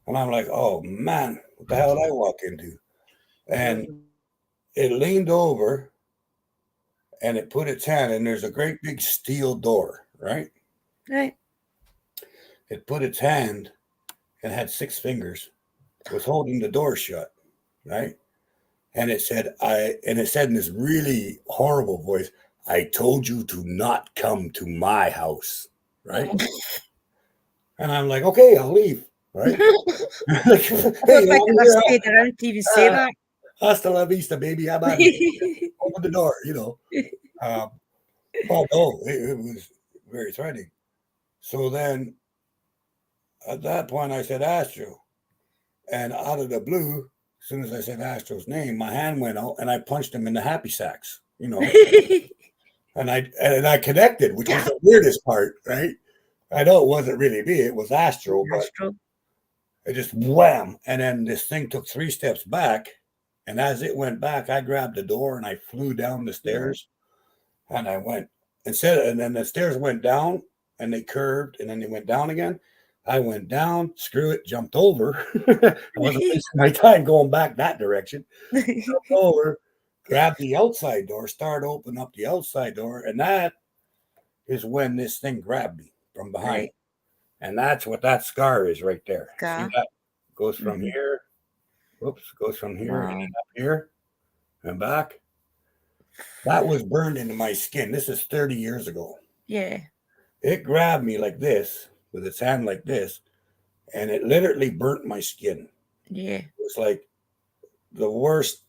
And I'm like, oh man, what the hell did I walk into? And it leaned over and it put its hand, and there's a great big steel door, right? Right. It put its hand and had 6 fingers, was holding the door shut, right? And it said in this really horrible voice, I told you to not come to my house, right? And I'm like, okay, I'll leave, right? Like, I hey, don't think I'd have stayed around to even say that. hasta la vista, baby. I'm out of here. Open the door. Um, oh, no, it was very threatening. So then at that point, I said Astro. And out of the blue, as soon as I said Astro's name, my hand went out and I punched him in the happy sacks. And I connected, which was the weirdest part, right? I know it wasn't really me, it was Astro, but Astro. it just wham. And then this thing took 3 steps back. And as it went back, I grabbed the door and I flew down the stairs. And I went and then the stairs went down and they curved and then they went down again. I went down, screw it, jumped over. I wasn't wasting my time going back that direction. Jumped over, grabbed the outside door, started opening up the outside door, and that is when this thing grabbed me from behind. Right. And that's what that scar is right there. See Scar. that? Goes from Mhm. here, goes from here and Wow. then up here and back. That was burned into my skin. This is 30 years ago. Yeah. It grabbed me like this with its hand like this, and it literally burnt my skin. Yeah. It was like the worst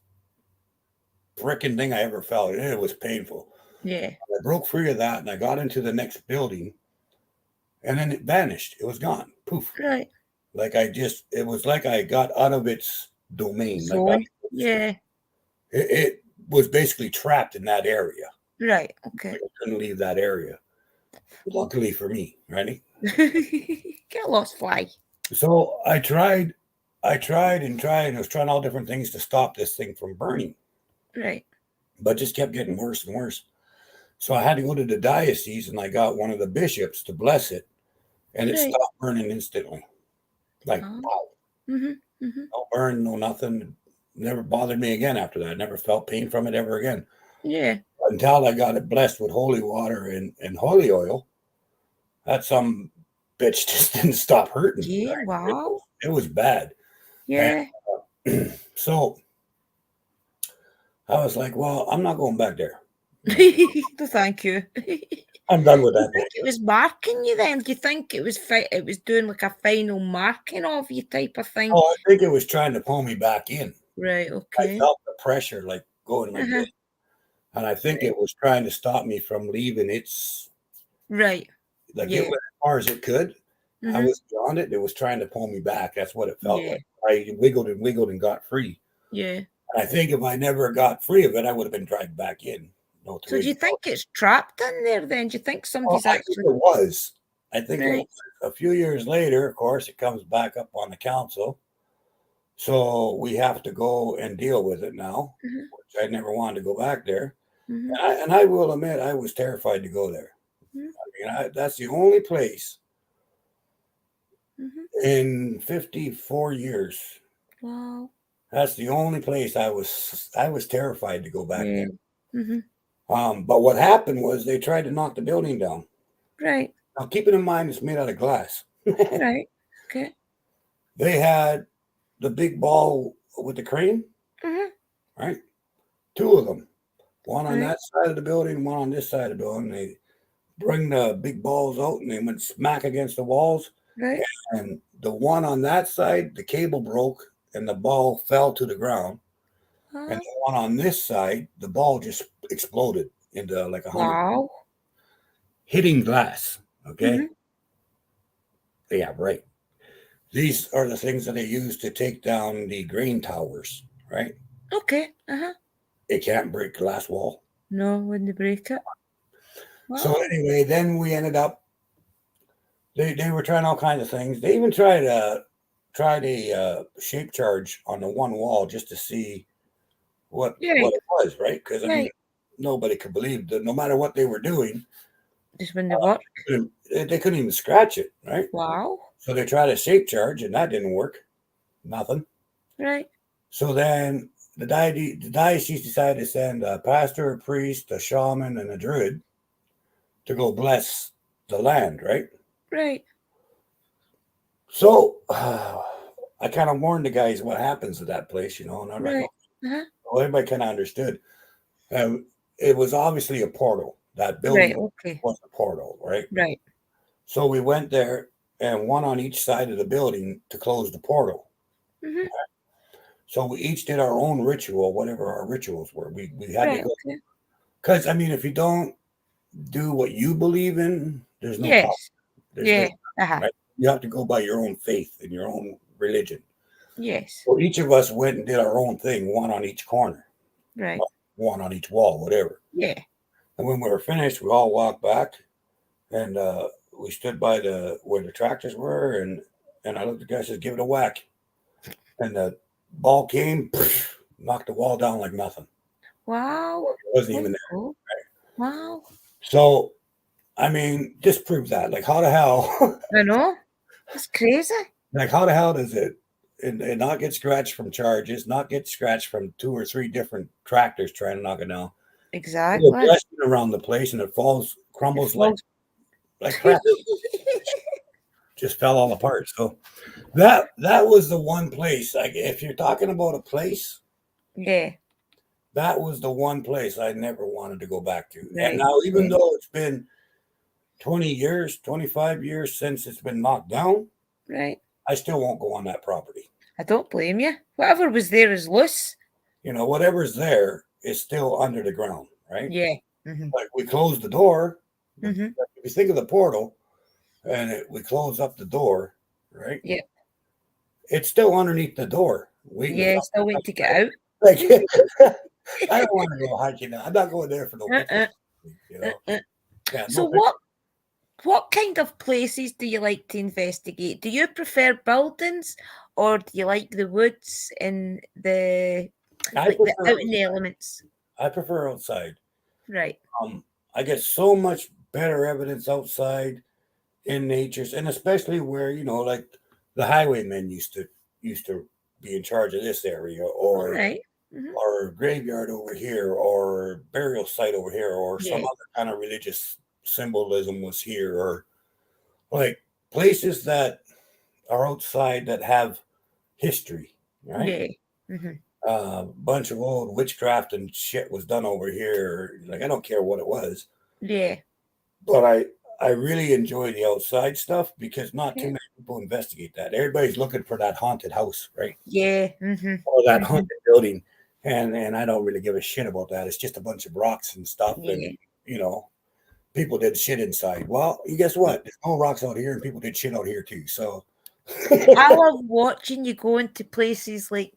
freaking thing I ever felt. And it was painful. Yeah. I broke free of that and I got into the next building and then it vanished. It was gone. Poof. Right. It was like I got out of its domain. Zone. Yeah. It was basically trapped in that area. Right. Okay. I couldn't leave that area. Luckily for me, right? Get lost, fly. So I tried and tried, and I was trying all different things to stop this thing from burning, Right. but it just kept getting worse and worse. So I had to go to the diocese and I got one of the bishops to bless it, and it Right. stopped burning instantly. Like, Oh. wow, Mm-hmm. Mm-hmm. no burn, no nothing. Never bothered me again after that. I never felt pain from it ever again Yeah. until I got it blessed with holy water and holy oil. That some bitch just didn't stop hurting. Yeah. Right? Wow. It was bad. Yeah. And so I was like, well, I'm not going back there. No, thank you. I'm done with Do you that. think it was marking you then? Do you think it was it was doing like a final marking of you type of thing? Oh, I think it was trying to pull me back in. Right. I Okay. felt the pressure like going like Uh-huh. this. And I think it was trying to stop me from leaving its, Right. like Yeah. it went as far as it could. I Mhm. was beyond it. It was trying to pull me back. That's what it felt Yeah. like. I wiggled and got free. Yeah. And I think if I never got free of it, I would have been dragged back in. No, So do you think it's trapped in there then? Do you think Well, somebody's I think actually it was. I think it right? was. A few years later, of course, it comes back up on the council. So we have to go and deal with it now, Mhm. which I never wanted to go back there. Mhm. And I will admit, I was terrified to go there. Mhm. I mean, that's the only place Mhm. in 54 years. Wow. That's the only place I was terrified to go back Yeah. there. Mhm. But what happened was they tried to knock the building down. Right. Now, keeping in mind it's made out of glass. Right. Okay. They had the big ball with the crane, Mhm. right? Two of them, one on Right. that side of the building, one on this side of the building. They bring the big balls out and they went smack against the walls. Right. And the one on that side, the cable broke and the ball fell to the ground. And Oh, the one on this side, the ball just exploded into like 100, wow. hitting glass. Okay. Mhm. Yeah, right. These are the things that they use to take down the grain towers, right? Okay. Uh-huh. It can't break glass wall. No, wouldn't break it. So Wow. anyway, then we ended up. They were trying all kinds of things. They even tried a shape charge on the one wall just to see what Right. it was, right? Because I mean, Right. nobody could believe that no matter what they were doing, Just wouldn't work. they couldn't even scratch it, right? Wow. So they tried a shape charge, and that didn't work. Nothing. Right. So then the diocese decided to send a pastor, a priest, a shaman, and a druid to go bless the land, right? Right. So I kind of warned the guys what happens at that place, and I'm like, Right. oh, Uh-huh. well, everybody kind of understood. It was obviously a portal. That Right. building Okay. was a portal, right? Right. So we went there, and one on each side of the building to close the portal. Mhm. So we each did our own ritual, whatever our rituals were. We had to Right. go Okay. because I mean, if you don't do what you believe in, there's no power. Yes. There's Yeah. Uh-huh. right. You have to go by your own faith and your own religion. Yes. So each of us went and did our own thing, one on each corner, Right. one on each wall, whatever. Yeah. And when we were finished, we all walked back and we stood by the where the tractors were, and I looked at the guy and says, "Give it a whack." And the ball came, knocked the wall down like nothing. Wow. It wasn't That's even there. cool. Wow. So I mean, just prove that. Like, how the hell? I know. That's crazy. Like, how the hell does it not get scratched from charges, not get scratched from two or three different tractors trying to knock it down? There's a Exactly. blessing around the place, and it falls, It crumbles falls. like crap. Just fell all apart. So that was the one place. Like, if you're talking about a place, Yeah. that was the one place I never wanted to go back to. And Right. now, even Yeah. though it's been 20 years, 25 years since it's been knocked down, Right. I still won't go on that property. I don't blame you. Whatever was there is loose. Whatever's there is still under the ground, right? Yeah. Mhm. Like we closed the door. Mhm. If you think of the portal and we close up the door, right? Yeah. It's still underneath the door, waiting to Yeah. come. Still waiting to get out. Like I don't want to go hiking. I'm not going there for no pictures. Uh-uh. You know, Uh-uh. yeah, So no pictures. what kind of places do you like to investigate? Do you prefer buildings or do you like the woods and the I like the prefer out in the elements? I prefer outside. Right. I get so much better evidence outside in natures, and especially where like the highwaymen used to be in charge of this area, All or right. Mhm. graveyard over here, or burial site over here, or some Yeah. other kind of religious symbolism was here, or like places that are outside that have history, right? Yeah. Mhm. A bunch of old witchcraft and shit was done over here. Like I don't care what it was, Yeah. but I really enjoy the outside stuff because not too Yeah. many people investigate that. Everybody's looking for that haunted house, right? Yeah. Mhm. Or that Mhm. haunted building, and I don't really give a shit about that. It's just a bunch of rocks and stuff, Yeah. and people did shit inside. Well, you guess what? There's no rocks out here, and people did shit out here too. So, I love watching you go into places like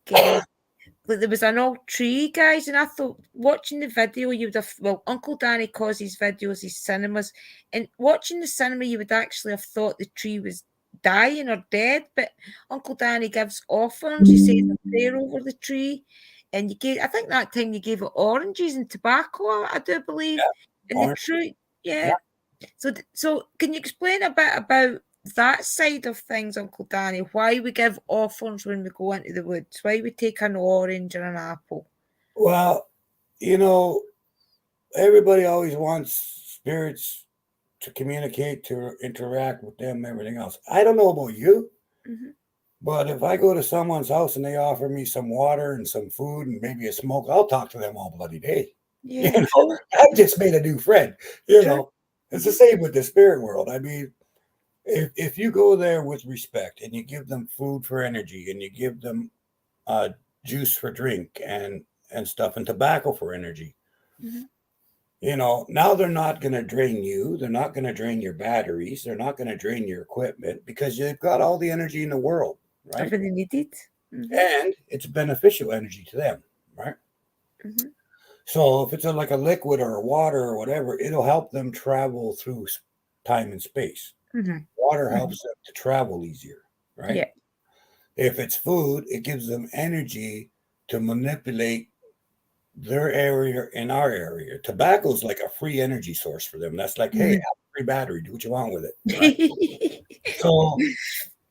there was an old tree, guys, and I thought watching the video, you would have Uncle Danny calls his videos his cinemas, and watching the cinema, you would actually have thought the tree was dying or dead, but Uncle Danny gives offerings. He says a prayer over the tree, and I think that time you gave it oranges and tobacco, I do believe, yeah, and the orange, tree, yeah. yeah. So can you explain a bit about that side of things, Uncle Danny? Why we give offerings when we go into the woods? Why we take an orange or an apple? Well, you know, everybody always wants spirits to communicate, to interact with them, everything else. I don't know about you, Mm-hmm. but if I go to someone's house and they offer me some water and some food and maybe a smoke, I'll talk to them all bloody day. You Yeah, know, true, I've just made a new friend. You true. know, it's the Mm-hmm. same with the spirit world. I mean, if you go there with respect and you give them food for energy and you give them uh, juice for drink and stuff and tobacco for energy, Mm-hmm. you know, now they're not going to drain you. They're not going to drain your batteries. They're not going to drain your equipment because you've got all the energy in the world, right? Everything needed. Mm-hmm. And it's beneficial energy to them, right? Mm-hmm. So if it's like a liquid or a water or whatever, it'll help them travel through time and space. Mm-hmm. Water Mm-hmm. helps them to travel easier, right? Yeah. If it's food, it gives them energy to manipulate their area in our area. Tobacco is like a free energy source for them. That's like, hey, have a free battery, do what you want with it, right? Mm-hmm. So,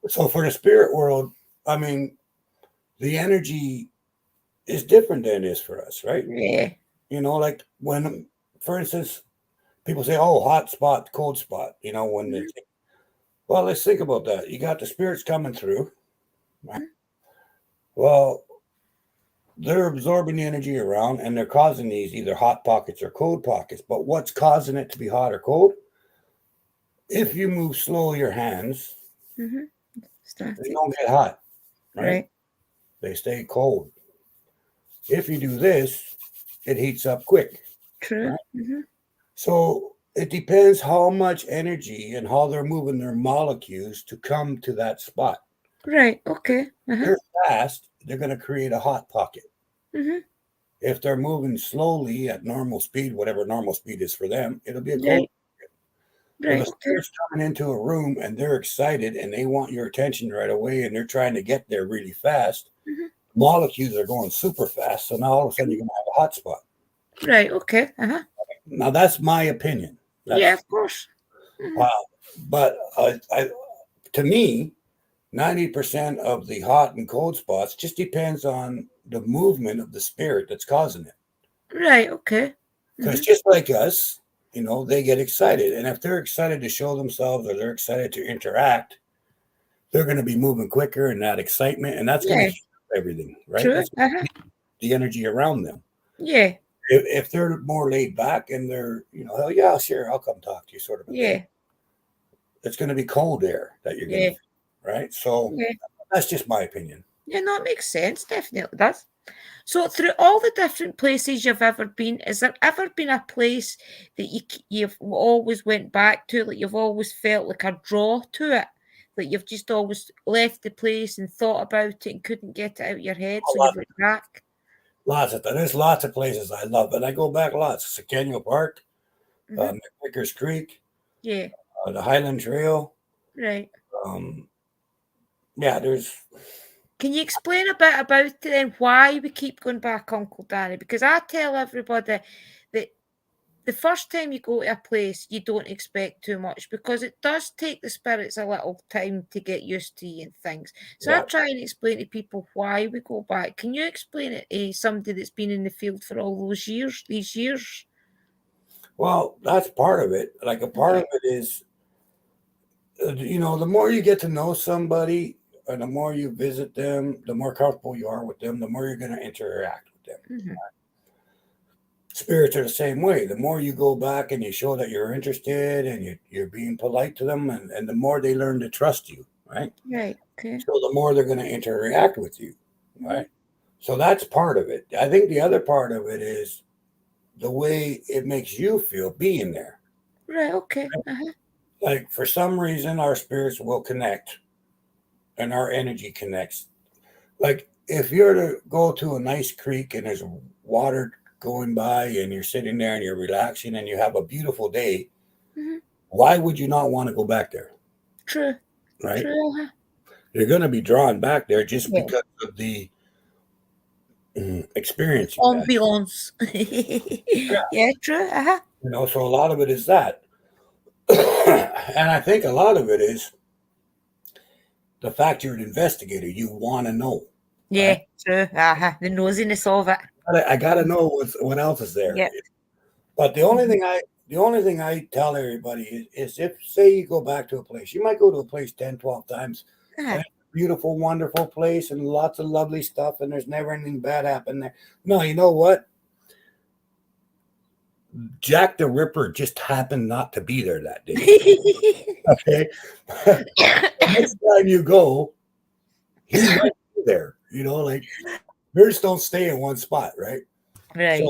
so for the spirit world, I mean, the energy is different than it is for us, right? Yeah. You know, like when, for instance, people say, "Oh, hot spot, cold spot." You know, when they Mm-hmm. think, well, let's think about that. You got the spirits coming through, right? Well, they're absorbing the energy around and they're causing these either hot pockets or cold pockets. But what's causing it to be hot or cold? If you move slow your hands, Mm-hmm. they Started. don't get hot, right? Right. They stay cold. If you do this, it heats up quick, True. right? Mm-hmm. So it depends how much energy and how they're moving their molecules to come to that spot. Right. Okay. Uh-huh. They're fast, they're going to create a hot pocket. Mm-hmm. If they're moving slowly at normal speed, whatever normal speed is for them, it'll be a cold. Right. If a Right. Okay. spirit's coming into a room and they're excited and they want your attention right away and they're trying to get there really fast, Mm-hmm. molecules are going super fast. So now all of a sudden you're going to have a hot spot. Right. Okay. Uh-huh. Now that's my opinion. Yeah, That's of course. Mm-hmm. wow. But to me, 90% of the hot and cold spots just depends on the movement of the spirit that's causing it. Right. Okay. Because Mm-hmm. just like us, you know, they get excited. And if they're excited to show themselves or they're excited to interact, they're going to be moving quicker and that excitement. And that's going to Yeah. heat up everything, right? True. That's Uh-huh. the energy around them. Yeah. If they're more laid back and they're, you know, hell yeah, sure, I'll come talk to you, sort of a thing, Yeah. it's going to be cold air that you're going to Yeah. feel, right? So Yeah. that's just my opinion. Yeah. No, it makes sense. Definitely does. So, through all the different places you've ever been, has there ever been a place that you've always went back to, like you've always felt like a draw to it, like you've just always left the place and thought about it and couldn't get it out of your head, A so lot, you went back? there's lots of places I love, and I go back lots. Centennial Park, Hmm. McVickers Creek, Yeah. the Highland Trail. Right. Um, yeah, there's Can you explain a bit about it then why we keep going back, Uncle Danny? Because I tell everybody that the first time you go to a place, you don't expect too much because it does take the spirits a little time to get used to you and things. So I yeah. try and explain to people why we go back. Can you explain it to somebody that's been in the field for all these years? Well, that's part of it. Like a part Yeah. of it is, you know, the more you get to know somebody, and the more you visit them, the more comfortable you are with them, the more you're going to interact with them. Hmm. Spirits are the same way. The more you go back and you show that you're interested and you're being polite to them, and the more they learn to trust you, right? Right. Okay. So the more they're going to interact with you, Hmm. right? So that's part of it. I think the other part of it is the way it makes you feel being there. Right. Okay. Uh-huh. Like for some reason, our spirits will connect and our energy connects. Like if you're to go to a nice creek and there's water going by and you're sitting there and you're relaxing and you have a beautiful day, Hmm. why would you not want to go back there? True. Right? True. Uh-huh. You're going to be drawn back there just Yeah. because of the experience you had. Ambiance. Yeah. Yeah. True. Uh-huh. You know, so a lot of it is that. And I think a lot of it is the fact you're an investigator. You want to know, right? Yeah. True. Uh-huh. The nosiness of it. I got to know what else is there. Yeah. But the only thing the only thing I tell everybody is if, say, you go back to a place, you might go to a place 10, 12 times, Uh-huh. and it's a beautiful, wonderful place and lots of lovely stuff, and there's never anything bad happen there. No, you know what? Jack the Ripper just happened not to be there that day. Okay. Next time you go, he might be there. Like birds don't stay in one spot, right? Right.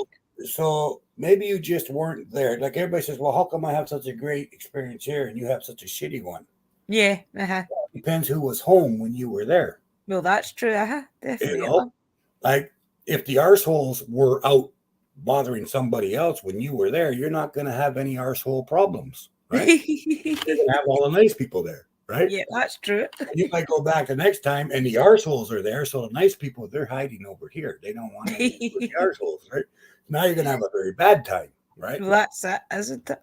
So maybe you just weren't there. Like everybody says, well, how come I have such a great experience here and you have such a shitty one? Yeah. Uh-huh. Depends who was home when you were there. Well, that's true. Uh-huh. You Definitely. know, like if the arseholes were out bothering somebody else when you were there, you're not going to have any arsehole problems, right? You're going to have all the nice people there, right? Yeah, that's true. You might go back the next time and the arseholes are there. So the nice people, they're hiding over here. They don't want anything to do with the arseholes, right? Now you're going to have a very bad time, right? Well, that's it, isn't it?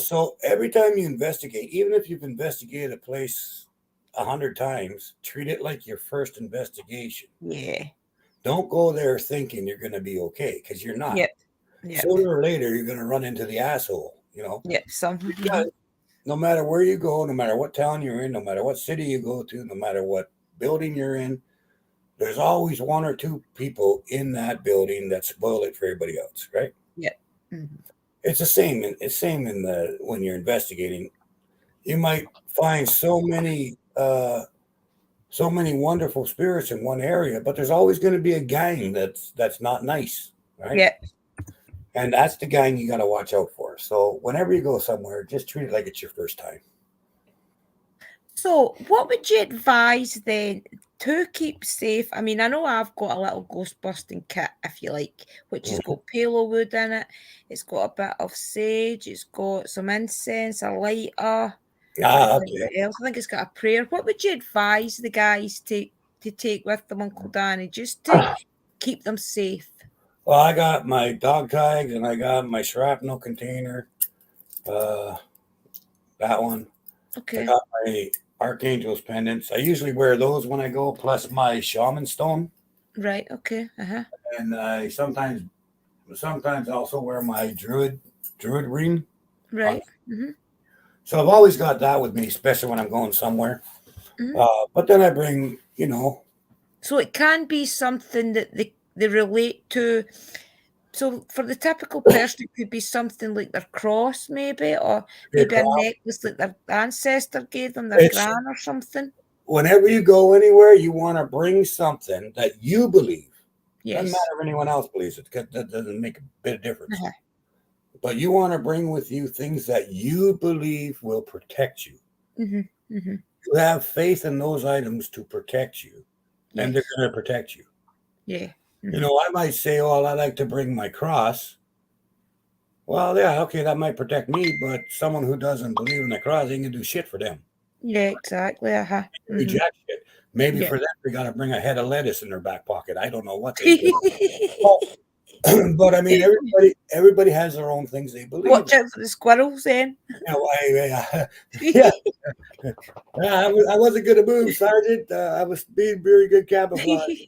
So every time you investigate, even if you've investigated a place 100 times, treat it like your first investigation. Yeah. Don't go there thinking you're going to be okay, because you're not. Yep. Yep. Sooner or later, you're going to run into the asshole, Yep. because no matter where you go, no matter what town you're in, no matter what city you go to, no matter what building you're in, there's always one or two people in that building that spoil it for everybody else, right? Yep. Mm-hmm. It's the same. It's same in when you're investigating. You might find so many wonderful spirits in one area, but there's always going to be a gang that's not nice, right? Yep. And that's the gang you got to watch out for. So whenever you go somewhere, just treat it like it's your first time. So, what would you advise then to keep safe? I mean, I know I've got a little ghost busting kit, if you like, which has got palo wood in it. It's got a bit of sage. It's got some incense, a lighter. Okay. I think it's got a prayer. What would you advise the guys to take with them, Uncle Danny, just to keep them safe? Well, I got my dog tags and I got my shrapnel container. That one. Okay. I got my Archangel's pendants. I usually wear those when I go, plus my shaman stone. Right. Okay. Uh-huh. And I sometimes also wear my druid ring. Right. Mm-hmm. So I've always got that with me, especially when I'm going somewhere. Mm-hmm. But then I bring, So it can be something that they relate to. So for the typical person, it could be something like their cross, maybe, or maybe a necklace that their ancestor gave them, their gran or something. Whenever you go anywhere, you want to bring something that you believe. Yes. Doesn't matter if anyone else believes it, because that doesn't make a bit of difference. Uh-huh. But you want to bring with you things that you believe will protect you. Mm-hmm. Mm-hmm. You have faith in those items to protect you, and they're going to protect you. Yeah. Mm-hmm. I might say, oh, I like to bring my cross. Well, yeah, okay, that might protect me, but someone who doesn't believe in the cross ain't going to do shit for them. Yeah, exactly. Uh-huh. Mm-hmm. Jack shit. Maybe for them, they got to bring a head of lettuce in their back pocket. I don't know what they do. But I mean, everybody has their own things they believe. Watch out for the squirrels, then. Yeah. I wasn't going to move, Sergeant. I was being very good camouflage.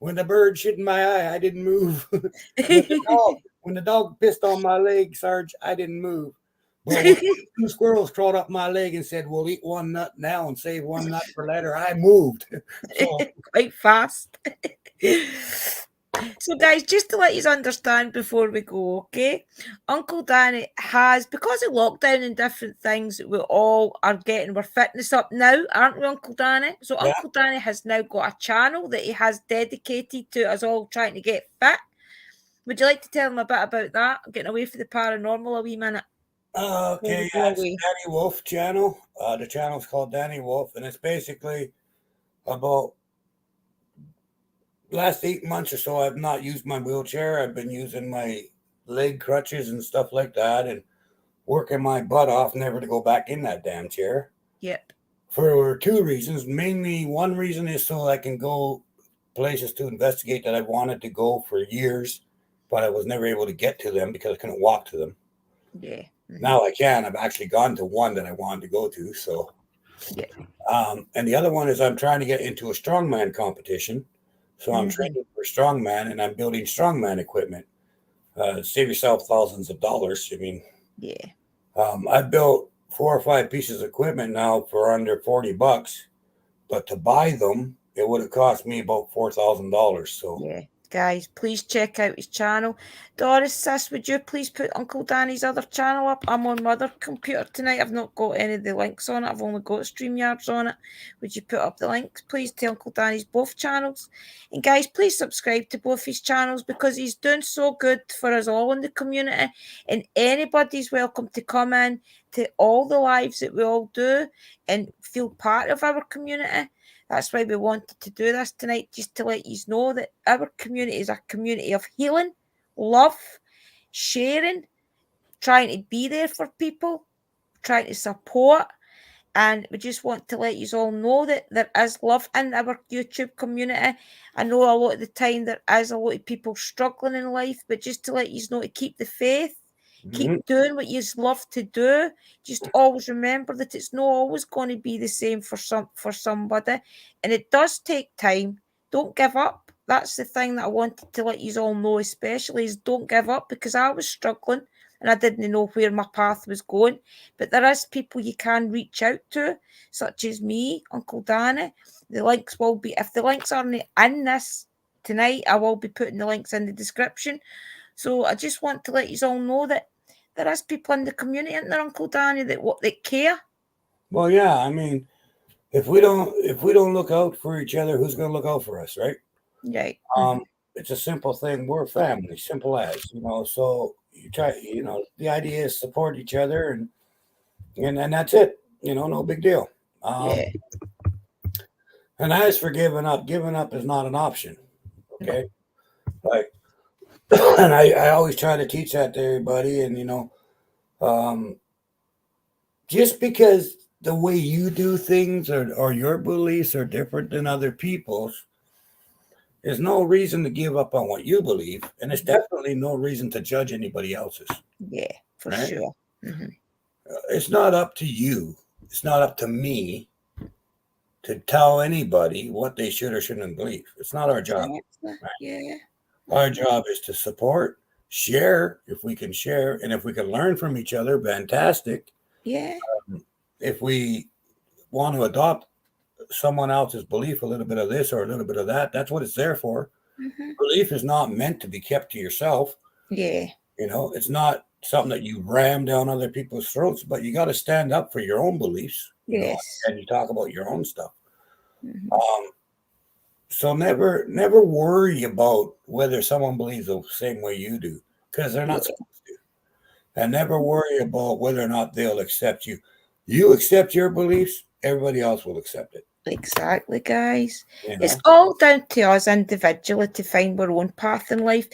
When the bird shit in my eye, I didn't move. When the dog pissed on my leg, Sarge, I didn't move. But when 2 squirrels crawled up my leg and said, we'll eat one nut now and save one nut for later, I moved. Quite fast. So, guys, just to let you understand before we go, okay? Uncle Danny has, because of lockdown and different things, we all are getting, we're fitness up now, aren't we, Uncle Danny? So, yeah. Uncle Danny has now got a channel that he has dedicated to us all trying to get fit. Would you like to tell him a bit about that? I'm getting away from the paranormal a wee minute. Okay, yeah, it's Danny Wolf channel. The channel's called Danny Wolf, and it's basically about last 8 months or so. I've not used my wheelchair. I've been using my leg crutches and stuff like that, and working my butt off never to go back in that damn chair. Yep. For 2 reasons. Mainly, one reason is so I can go places to investigate that I wanted to go for years, but I was never able to get to them because I couldn't walk to them. Yeah. Mm-hmm. Now I can. I've actually gone to one that I wanted to go to. So, yeah. And the other one is I'm trying to get into a strongman competition. So I'm training for strongman, and I'm building strongman equipment. Save yourself thousands of dollars. I mean, Yeah. I built 4 or 5 pieces of equipment now for under $40, but to buy them, it would have cost me about $4,000. So Yeah. Guys, please check out his channel. Doris, sis, would you please put Uncle Danny's other channel up? I'm on my other computer tonight. I've not got any of the links on it. I've only got StreamYards on it. Would you put up the links, please, to Uncle Danny's both channels? And guys, please subscribe to both his channels because he's doing so good for us all in the community. And anybody's welcome to come in to all the lives that we all do and feel part of our community. That's why we wanted to do this tonight, just to let you know that our community is a community of healing, love, sharing, trying to be there for people, trying to support. And we just want to let you all know that there is love in our YouTube community. I know a lot of the time there is a lot of people struggling in life, but just to let you know to keep the faith, keep doing what you love to do. Just always remember that it's not always going to be the same for somebody, and it does take time. Don't give up. That's the thing that I wanted to let you all know, especially is don't give up, because I was struggling and I didn't know where my path was going. But there is people you can reach out to, such as me, Uncle Danny. The links will be, if the links aren't in this tonight, I will be putting the links in the description. So I just want to let you all know that there is people in the community, isn't there, Uncle Danny, that care? well, yeah, I mean, if we don't look out for each other, who's going to look out for us, right? Right. It's a simple thing. We're family, simple as, So you try, the idea is support each other, and that's it. No big deal. Yeah. And as for giving up is not an option. Okay, like, and I always try to teach that to everybody, and um, just because the way you do things or your beliefs are different than other people's, there's no reason to give up on what you believe, and it's definitely no reason to judge anybody else's. Yeah, for Right? sure. Mm-hmm. It's not up to you. It's not up to me to tell anybody what they should or shouldn't believe. It's not our job. Exactly. Right? Yeah. Our job is to support, share if we can share, and if we can learn from each other, fantastic. Yeah. If we want to adopt someone else's belief, a little bit of this or a little bit of that, that's what it's there for. Mm-hmm. Belief is not meant to be kept to yourself. Yeah. It's not something that you ram down other people's throats, but you got to stand up for your own beliefs, Yes. and you talk about your own stuff. Mm-hmm. So never worry about whether someone believes the same way you do, because they're not Yeah. supposed to. And never worry about whether or not they'll accept you. You accept your beliefs, everybody else will accept it. Exactly, guys. You It's know. all down to us individually to find our own path in life.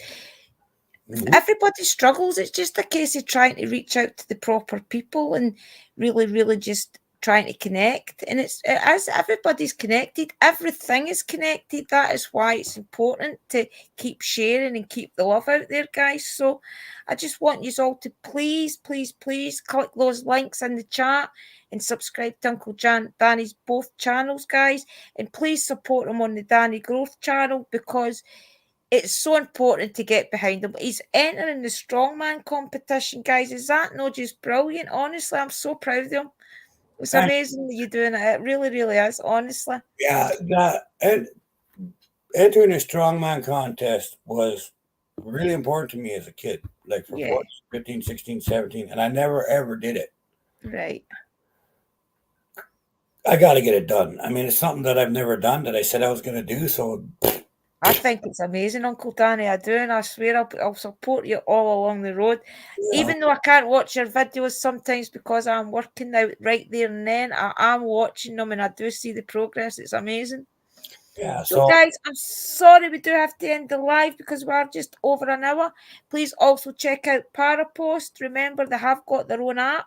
Mm-hmm. Everybody struggles. It's just a case of trying to reach out to the proper people and really, really just trying to connect. And as everybody's connected, everything is connected. That is why it's important to keep sharing and keep the love out there, guys. So I just want you all to please, please, please click those links in the chat and subscribe to Uncle Danny's both channels, guys. And please support him on the Danny Growth channel, because it's so important to get behind him. He's entering the strongman competition, guys. Is that not just brilliant? Honestly, I'm so proud of him. It's amazing that you're doing it. It really, really is, honestly. Yeah, entering a strongman contest was really important to me as a kid, like for Yeah. 15, 16, 17, and I never ever did it. Right. I got to get it done. I mean, it's something that I've never done that I said I was going to do. So, I think it's amazing, Uncle Danny. I do, and I swear I'll support you all along the road. Even though I can't watch your videos sometimes because I'm working out right there and then, I'm watching them and I do see the progress. It's amazing. yeah. So, So, guys, I'm sorry we do have to end the live because we are just over an hour. Please also check out Parapost. Remember, they have got their own app,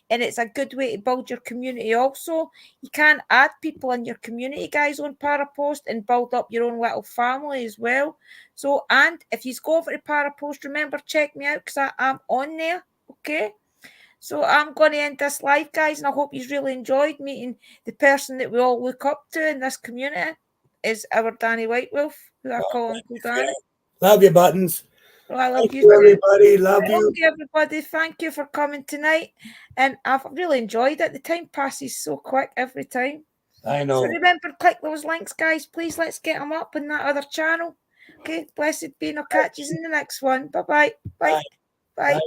and it's a good way to build your community also. You can add people in your community, guys, on Parapost and build up your own little family as well. So, and if you go over to Parapost, remember, check me out because I'm on there, okay? So I'm going to end this live, guys, and I hope you've really enjoyed meeting the person that we all look up to in this community is our Danny White Wolf, who I call Uncle Danny. love you, Buttons. Well, I love Thank you you, too. everybody. Love you. Okay, everybody. Thank you for coming tonight. And I've really enjoyed it. The time passes so quick every time. I So know. remember, click those links, guys. Please, let's get them up in that other channel. Okay, blessed be. And I'll catch you in the next one. Bye-bye. Bye. Bye. Bye. Bye.